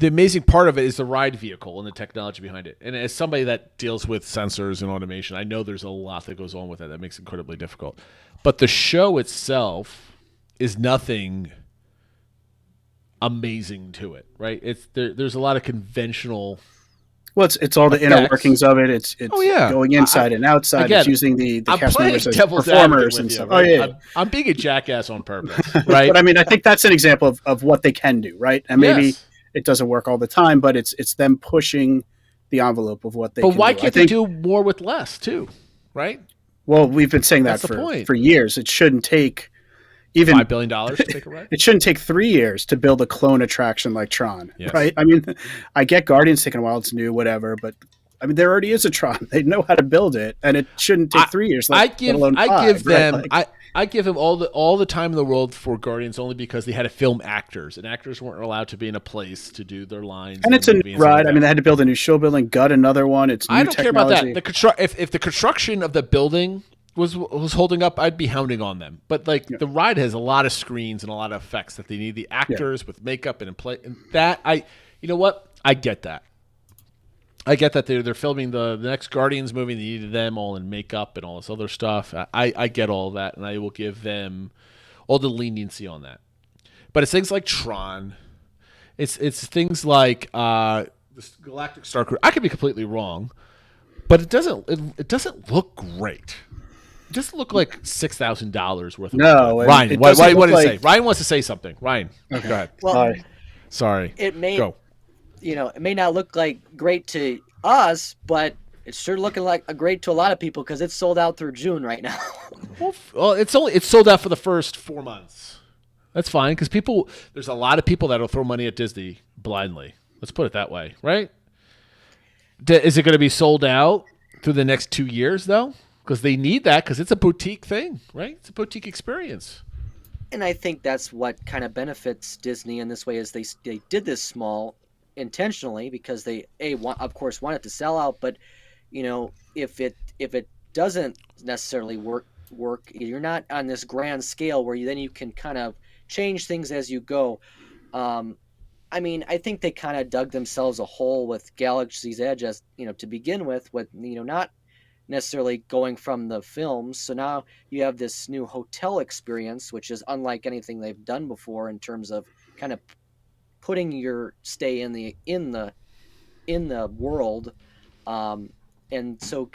amazing part of it is the ride vehicle and the technology behind it. And as somebody that deals with sensors and automation, I know there's a lot that goes on with that makes it incredibly difficult. But the show itself is nothing amazing to it, right? There's a lot of conventional. Well, it's all the inner workings of it. It's going inside and outside. Again, it's using the cast members as devil's performers and stuff. Right? I'm being a jackass on purpose, right? But I think that's an example of what they can do, right? And maybe it doesn't work all the time, but it's them pushing the envelope of what they can do. But why can't they do more with less, too, right? Well, we've been saying that for years. It shouldn't take even $5 billion to take a ride. It shouldn't take 3 years to build a clone attraction like Tron, yes. Right? I get Guardians taking a while; it's new, whatever. But there already is a Tron. They know how to build it, and it shouldn't take 3 years. I give them all the time in the world for Guardians only because they had to film actors, and actors weren't allowed to be in a place to do their lines. And it's a new ride. They had to build a new show building, gut another one. It's new technology. Care about that. If the construction of the building was holding up, I'd be hounding on them. But the ride has a lot of screens and a lot of effects that they need. The actors with makeup and play, and that you know what? I get that. I get that they're filming the next Guardians movie. They needed them all in makeup and all this other stuff. I get all that, and I will give them all the leniency on that. But it's things like Tron. It's things like this Galactic Star Cruiser. I could be completely wrong, but it doesn't look great. It doesn't look like $6,000 worth of Ryan, what did it say? Ryan wants to say something. Ryan, okay. Go ahead. Well, sorry. It may go. It may not look like great to us, but it's sure looking like a great to a lot of people because it's sold out through June right now. Well, it's sold out for the first 4 months. That's fine because there's a lot of people that'll throw money at Disney blindly. Let's put it that way, right? Is it going to be sold out through the next 2 years though? Because they need that because it's a boutique thing, right? It's a boutique experience. And I think that's what kind of benefits Disney in this way is they did this small intentionally because they of course want it to sell out, but if it doesn't necessarily work, you're not on this grand scale where you can kind of change things as you go. I think they kind of dug themselves a hole with Galaxy's Edge as to begin with not necessarily going from the films. So now you have this new hotel experience, which is unlike anything they've done before in terms of kind of putting your stay in the world. And so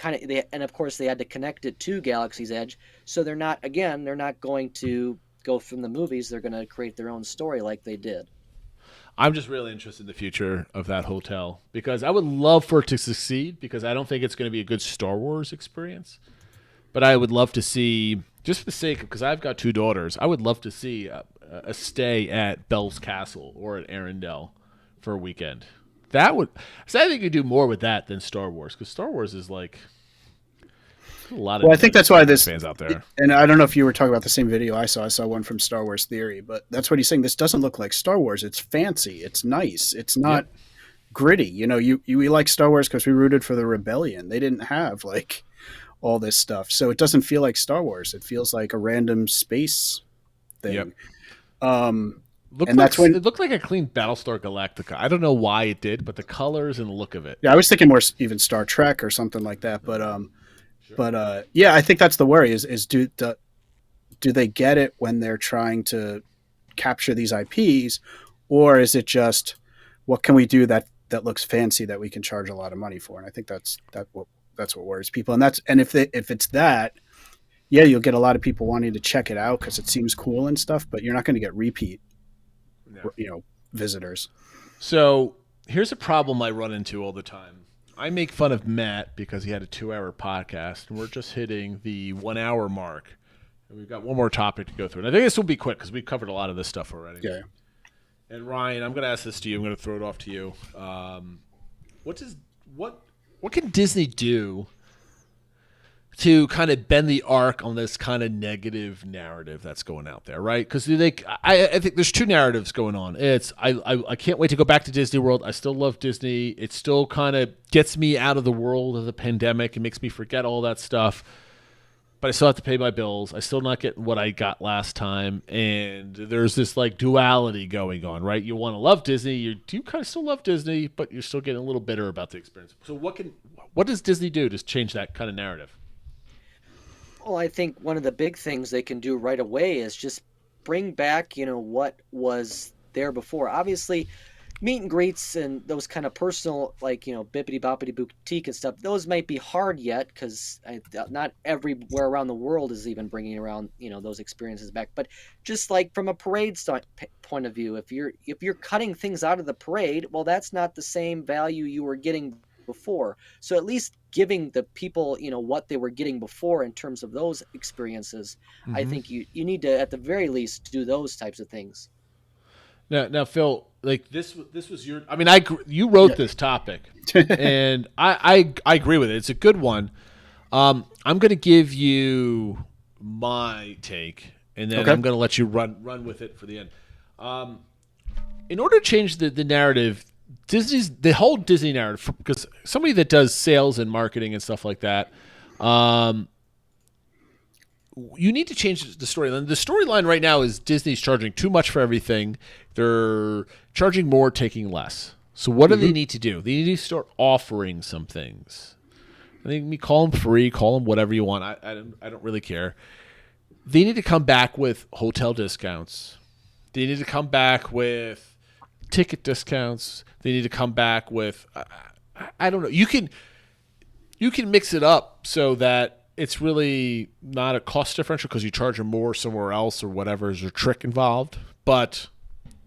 of course they had to connect it to Galaxy's Edge. So they're not going to go from the movies. They're going to create their own story like they did. I'm just really interested in the future of that hotel because I would love for it to succeed because I don't think it's going to be a good Star Wars experience. But I would love to see, just for the sake of, because I've got 2 daughters, I would love to see a stay at Bell's Castle or at Arendelle for a weekend. I think you do more with that than Star Wars because Star Wars is like A lot of Well, I think that's why this fans out there. And I don't know if you were talking about the same video I saw. I saw one from Star Wars Theory, but that's what he's saying. This doesn't look like Star Wars. It's fancy. It's nice. It's not gritty. You know, we like Star Wars because we rooted for the rebellion. They didn't have like all this stuff, so it doesn't feel like Star Wars. It feels like a random space thing. Yep. It looked like a clean Battlestar Galactica. I don't know why it did, but the colors and the look of it. Yeah, I was thinking more even Star Trek or something like that. But yeah, I think that's the worry is do they get it when they're trying to capture these IPs, or is it just what can we do that looks fancy that we can charge a lot of money for? And I think that's what worries people. And if it's that, yeah, you'll get a lot of people wanting to check it out because it seems cool and stuff, but you're not going to get repeat, visitors. So here's a problem I run into all the time. I make fun of Matt because he had a 2-hour podcast, and we're just hitting the 1 hour mark. And we've got one more topic to go through. And I think this will be quick because we've covered a lot of this stuff already. Yeah. And Ryan, I'm going to ask this to you. I'm going to throw it off to you. What can Disney do to kind of bend the arc on this kind of negative narrative that's going out there, right? Because I think there's two narratives going on. It's I can't wait to go back to Disney World. I still love Disney. It still kind of gets me out of the world of the pandemic. It makes me forget all that stuff. But I still have to pay my bills. I still not getting what I got last time. And there's this like duality going on, right? You want to love Disney. You kind of still love Disney, but you're still getting a little bitter about the experience. So what does Disney do to change that kind of narrative? Well, I think one of the big things they can do right away is just bring back, what was there before. Obviously, meet and greets and those kind of personal, like, bippity boppity boutique and stuff, those might be hard yet because not everywhere around the world is even bringing around, those experiences back. But just like from a parade point of view, if you're cutting things out of the parade, well, that's not the same value you were getting before. So at least giving the people, what they were getting before in terms of those experiences, I think you need to, at the very least, do those types of things. Now, Phil, like this was your. I mean, you wrote this topic, and I agree with it. It's a good one. I'm going to give you my take, and then I'm going to let you run with it for the end. In order to change the narrative, the whole Disney narrative, because somebody that does sales and marketing and stuff like that, you need to change the storyline. The storyline right now is Disney's charging too much for everything. They're charging more, taking less. So what do they need to do? They need to start offering some things. I think we call them free, call them whatever you want. I don't really care. They need to come back with hotel discounts. They need to come back with ticket discounts. They need to come back with I don't know. You can mix it up so that it's really not a cost differential because you charge them more somewhere else or whatever. Is a trick involved, but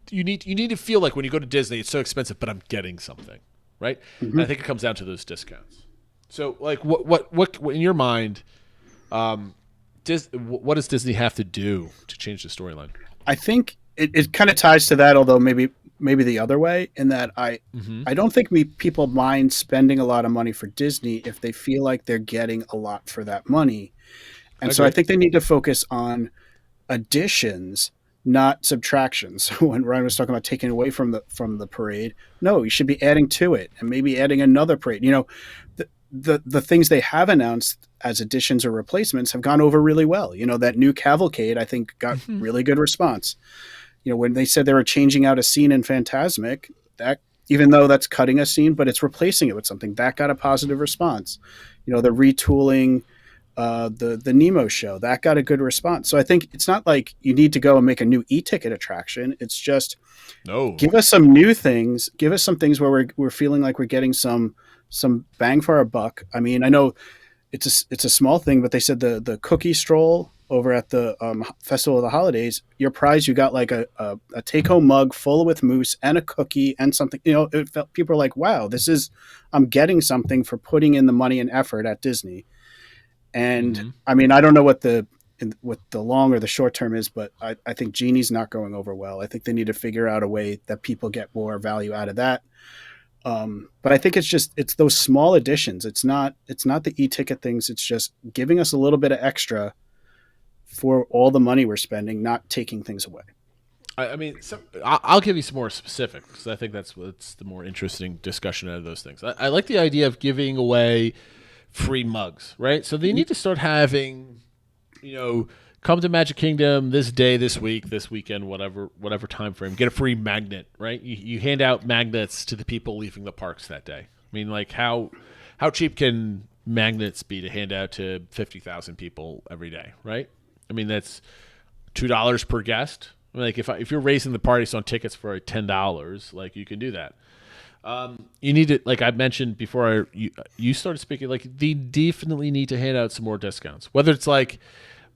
you need to feel like when you go to Disney, it's so expensive, but I'm getting something, right? And I think it comes down to those discounts. So, like, what in your mind, what does Disney have to do to change the storyline? I think it kind of ties to that, although maybe the other way, in that I don't think people mind spending a lot of money for Disney if they feel like they're getting a lot for that money. And so I think they need to focus on additions, not subtractions. When Ryan was talking about taking away from the parade, no, you should be adding to it and maybe adding another parade. The things they have announced as additions or replacements have gone over really well. That new cavalcade, I think, got really good response. When they said they were changing out a scene in Fantasmic, that even though that's cutting a scene, but it's replacing it with something, that got a positive response. The retooling the Nemo show, that got a good response. So I think it's not like you need to go and make a new e-ticket attraction. It's just give us some new things, give us some things where we're feeling like we're getting some bang for our buck. I mean, I know it's a small thing, but they said the cookie stroll over at the Festival of the Holidays, your prize, you got like a take-home mug full with mousse and a cookie and something. It felt, people are like, wow, I'm getting something for putting in the money and effort at Disney. And I mean, I don't know what the long or the short term is, but I think Genie's not going over well. I think they need to figure out a way that people get more value out of that. But I think it's those small additions. It's not the e-ticket things. It's just giving us a little bit of extra for all the money we're spending, not taking things away. I mean, I'll give you some more specifics because I think that's what's the more interesting discussion out of those things. I like the idea of giving away free mugs, right? So they need to start having, come to Magic Kingdom this day, this week, this weekend, whatever time frame. Get a free magnet, right? You hand out magnets to the people leaving the parks that day. I mean, like how cheap can magnets be to hand out to 50,000 people every day, right? I mean, that's $2 per guest. I mean, like if you're raising the parties on tickets for $10, like you can do that. You need to, like I mentioned before, you started speaking. Like they definitely need to hand out some more discounts. Whether it's like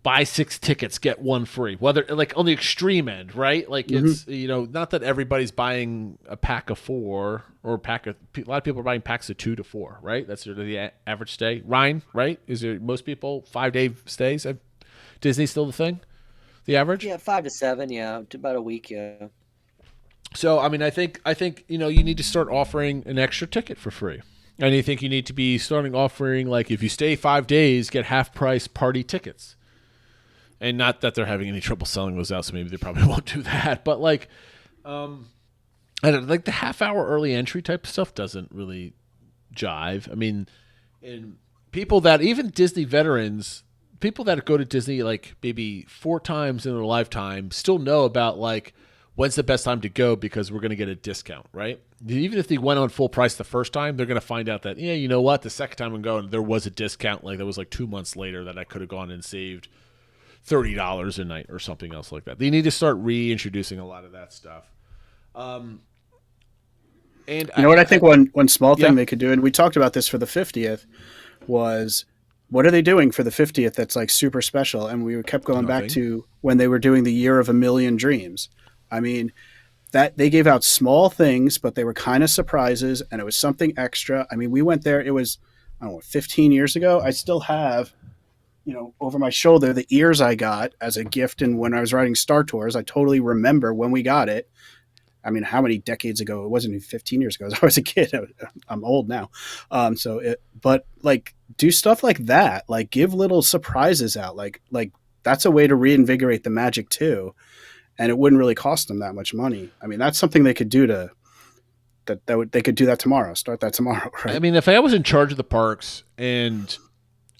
buy 6 tickets get 1 free. Whether like on the extreme end, right? Like it's not that everybody's buying a pack of 4 or a lot of people are buying packs of 2 to 4, right? That's sort of the average stay. Ryan, right? Is there most people 5-day stays? Disney still the thing? The average? Yeah, 5 to 7. Yeah, about a week. Yeah. So I mean, I think you need to start offering an extra ticket for free, and I think you need to be starting offering like if you stay 5 days, get half price party tickets. And not that they're having any trouble selling those out, so maybe they probably won't do that. But like, I don't know, like the half-hour early entry type of stuff doesn't really jive. I mean, and people that even Disney veterans. People that go to Disney like maybe 4 times in their lifetime still know about like when's the best time to go because we're going to get a discount, right? Even if they went on full price the first time, they're going to find out that, you know what, the second time I'm going, there was a discount. Like that was like 2 months later that I could have gone and saved $30 a night or something else like that. They need to start reintroducing a lot of that stuff. And what I think one small thing they could do, and we talked about this for the 50th, was what are they doing for the 50th that's like super special? And we kept going back to when they were doing the Year of a Million Dreams. I mean, that they gave out small things, but they were kind of surprises, and it was something extra. I mean, we went there, it was, 15 years ago. I still have, over my shoulder, the ears I got as a gift. And when I was riding Star Tours, I totally remember when we got it. I mean, how many decades ago? It wasn't even 15 years ago. I was a kid. I'm old now. But like do stuff like that, like give little surprises out. Like that's a way to reinvigorate the magic too. And it wouldn't really cost them that much money. I mean, that's something they could do they could do that tomorrow. Start that tomorrow. Right? I mean, if I was in charge of the parks and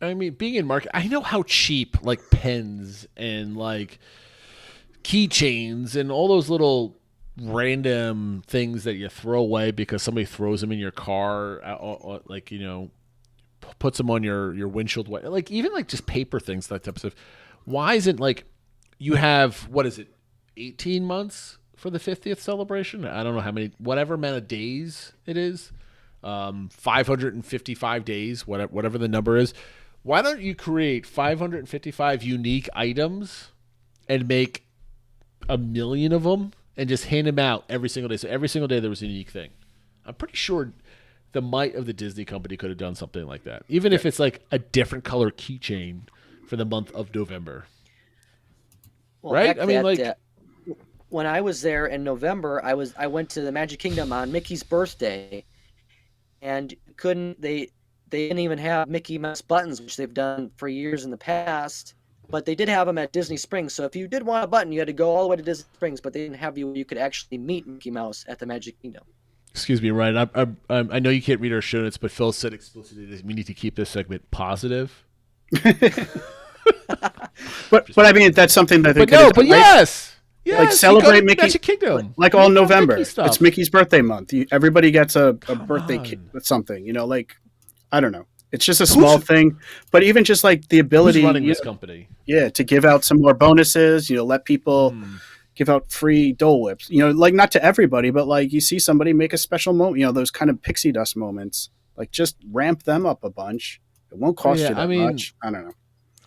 I mean, being in market, I know how cheap like pens and like keychains and all those little random things that you throw away because somebody throws them in your car, like puts them on your windshield, like even like just paper things, that type of stuff. Why isn't like you have 18 months for the 50th celebration? I don't know how many, whatever amount of days it is, 555 days, whatever the number is. Why don't you create 555 unique items and make 1 million of them? And just hand them out every single day. So every single day there was a unique thing. I'm pretty sure the might of the Disney company could have done something like that. Even if it's like a different color keychain for the month of November. Well, right? I mean, when I was there in November, I went to the Magic Kingdom on Mickey's birthday, and they didn't even have Mickey Mouse buttons, which they've done for years in the past. But they did have them at Disney Springs. So if you did want a button, you had to go all the way to Disney Springs. But they didn't have you could actually meet Mickey Mouse at the Magic Kingdom. Excuse me, Ryan. I know you can't read our show notes, but Phil said explicitly that we need to keep this segment positive. but I mean, that's something that they could. Yes, like celebrate Mickey Magic Kingdom. Like all November. It's Mickey's birthday month. Everybody gets a birthday kit with something. Like I don't know. It's just a small thing, but even just like the ability, who's running this company, to give out some more bonuses. Let people give out free Dole Whips. Like not to everybody, but like you see somebody make a special moment. Those kind of pixie dust moments. Like just ramp them up a bunch. It won't cost you that much. I don't know.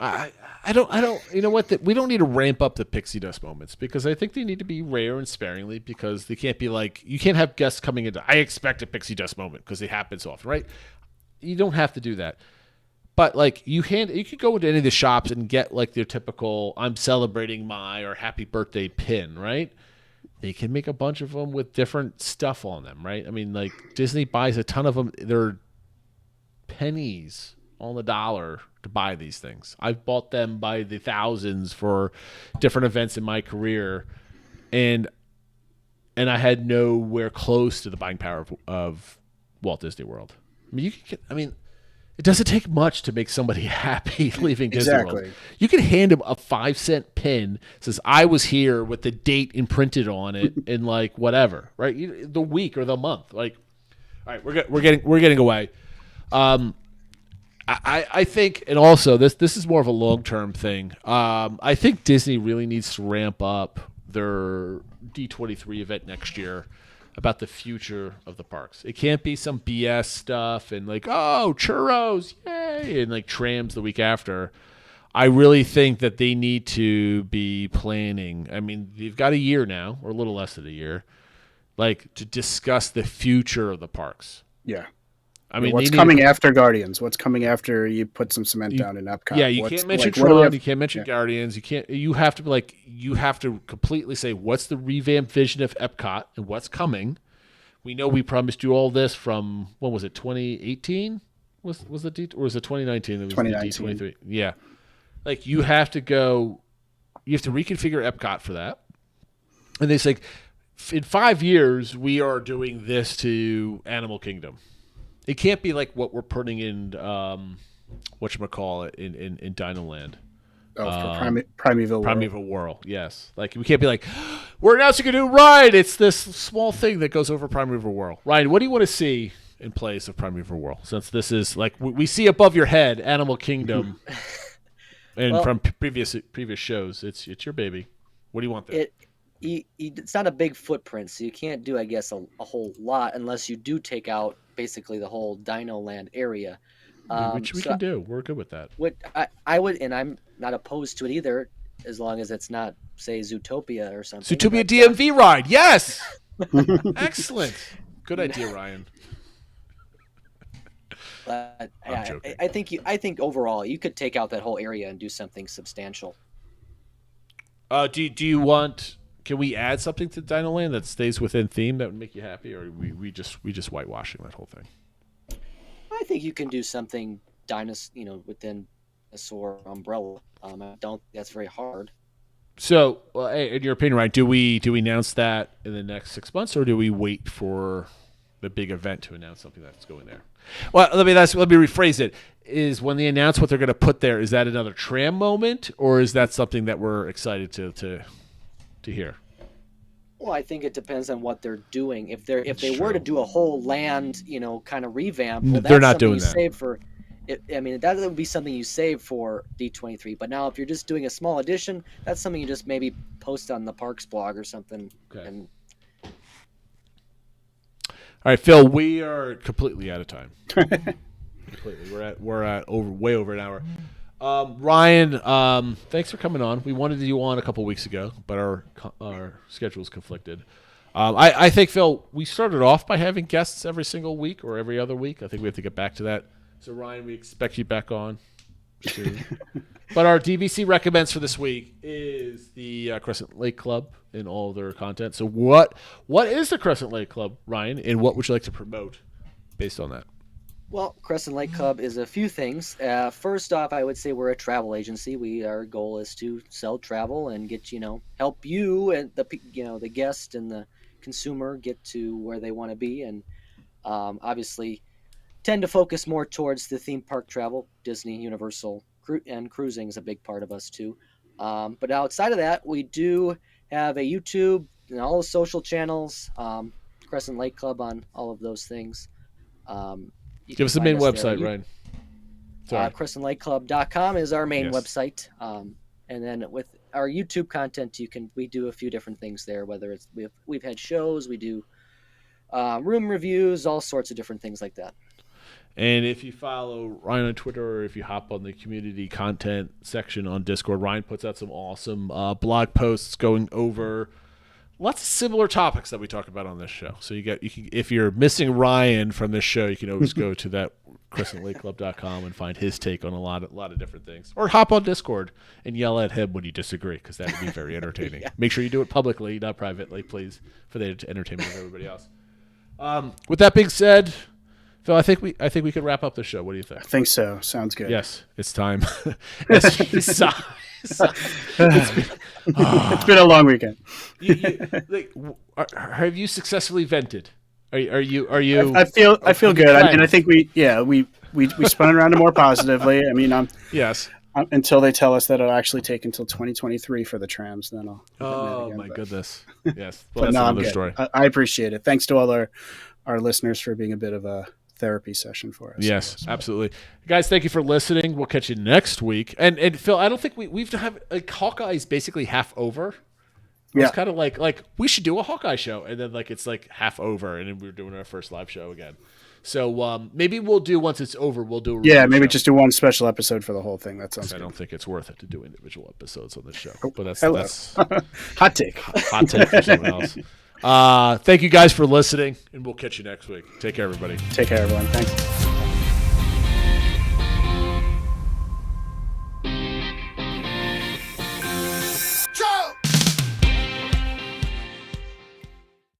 I don't. You know what? We don't need to ramp up the pixie dust moments because I think they need to be rare and sparingly because they can't be like you can't have guests coming into. I expect a pixie dust moment because they happen so often, right? You don't have to do that. But like you could go into any of the shops and get like their typical I'm celebrating my or happy birthday pin, right? they can make a bunch of them with different stuff on them, right? I mean, like Disney buys a ton of them. They're pennies on the dollar to buy these things. I've bought them by the thousands for different events in my career, and I had nowhere close to the buying power of Walt Disney World. I mean, it doesn't take much to make somebody happy leaving Disney World. You can hand him a 5-cent pin that says "I was here" with the date imprinted on it and like whatever, right? The week or the month. Like, all right, we're getting away. I think, and also this is more of a long-term thing. I think Disney really needs to ramp up their D23 event next year about the future of the parks. It can't be some BS stuff and like, oh, churros, yay, and like trams the week after. I really think that they need to be planning. I mean, they've got a year now, or a little less than a year, like to discuss the future of the parks. Yeah. I mean, what's coming after Guardians? What's coming after you put some cement down in Epcot? Yeah, you can't mention Tron. You can't mention Guardians. You can't. You have to be like. You have to completely say what's the revamped vision of Epcot and what's coming. We know we promised you all this from when was it? 2018 was the D, or was it 2019? It was 2019. The D23. Yeah, like you have to go. You have to reconfigure Epcot for that. And they say, in 5 years we are doing this to Animal Kingdom. It can't be like what we're putting in, whatchamacallit, in Dino Land. Oh, for Primeval World. Primeval World, yes. Like, we can't be like, we're announcing a new ride. It's this small thing that goes over Primeval World. Ryan, what do you want to see in place of Primeval World? Since this is, like, we see above your head Animal Kingdom. And from previous shows, it's your baby. What do you want there? It's not a big footprint, so you can't do, I guess, a whole lot unless you do take out basically the whole Dino Land area. Which we can do. We're good with that. What I would, and I'm not opposed to it either, as long as it's not, say, Zootopia or something. Zootopia DMV ride, yes! Excellent. Good idea, Ryan. I think overall you could take out that whole area and do something substantial. Do you want? Can we add something to Dino Land that stays within theme that would make you happy, or we just whitewashing that whole thing? I think you can do something within a SOAR umbrella. I don't think that's very hard. So, in your opinion, Ryan, do we announce that in the next 6 months, or do we wait for the big event to announce something that's going there? Well, let me rephrase it. Is when they announce what they're going to put there, is that another tram moment, or is that something that we're excited to hear? Well, I think it depends on what they're doing. If they were to do a whole land, kind of revamp, well, that's they're not doing that. Save for, that would be something you save for D23. But now, if you're just doing a small addition, that's something you just maybe post on the Parks blog or something. Okay. All right, Phil, we are completely out of time. Completely, we're at way over an hour. Ryan, thanks for coming on. We wanted you on a couple weeks ago, but our schedules conflicted. I think, Phil, we started off by having guests every single week or every other week. I think we have to get back to that. So, Ryan, we expect you back on soon. But our DVC recommends for this week is the Crescent Lake Club and all their content. So what is the Crescent Lake Club, Ryan, and what would you like to promote based on that? Well, Crescent Lake Club is a few things. First off, I would say we're a travel agency. Our goal is to sell travel and get, help you and the guest and the consumer get to where they want to be. And obviously tend to focus more towards the theme park travel, Disney, Universal, and cruising is a big part of us too. But outside of that, we do have a YouTube and all the social channels, Crescent Lake Club on all of those things. Give us the main website, Ryan. CrescentLakeClub.com is our main website. And then with our YouTube content, we do a few different things there, whether it's we've had shows, we do room reviews, all sorts of different things like that. And if you follow Ryan on Twitter or if you hop on the community content section on Discord, Ryan puts out some awesome blog posts going over lots of similar topics that we talk about on this show. So you can, if you're missing Ryan from this show, you can always go to that ChrisandLakeClub.com and find his take on a lot of different things. Or hop on Discord and yell at him when you disagree, because that would be very entertaining. Yeah. Make sure you do it publicly, not privately, please, for the entertainment of everybody else. With that being said, Phil, I think we could wrap up the show. What do you think? I think so. Sounds good. Yes, it's time. It's been a long weekend. Have you successfully vented? Are you? I feel good. I mean, I think we spun it around to more positively. I mean, yes. Until they tell us that it'll actually take until 2023 for the trams, then I'll. Oh my goodness! Yes, well, but that's no, another story. I appreciate it. Thanks to all our listeners for being a bit of a therapy session for us. Yes, absolutely, guys. Thank you for listening. We'll catch you next week. And Phil, I don't think we've have Hawkeye's basically half over. It's kind of like we should do a Hawkeye show, and then it's half over, and then we're doing our first live show again. So maybe we'll do, once it's over, we'll do a maybe show. just do one special episode for the whole thing. That sounds good. I don't think it's worth it to do individual episodes on this show. But that's hot take. Hot take for someone else. Thank you guys for listening, and we'll catch you next week. Take care, everybody. Take care, everyone. Thanks.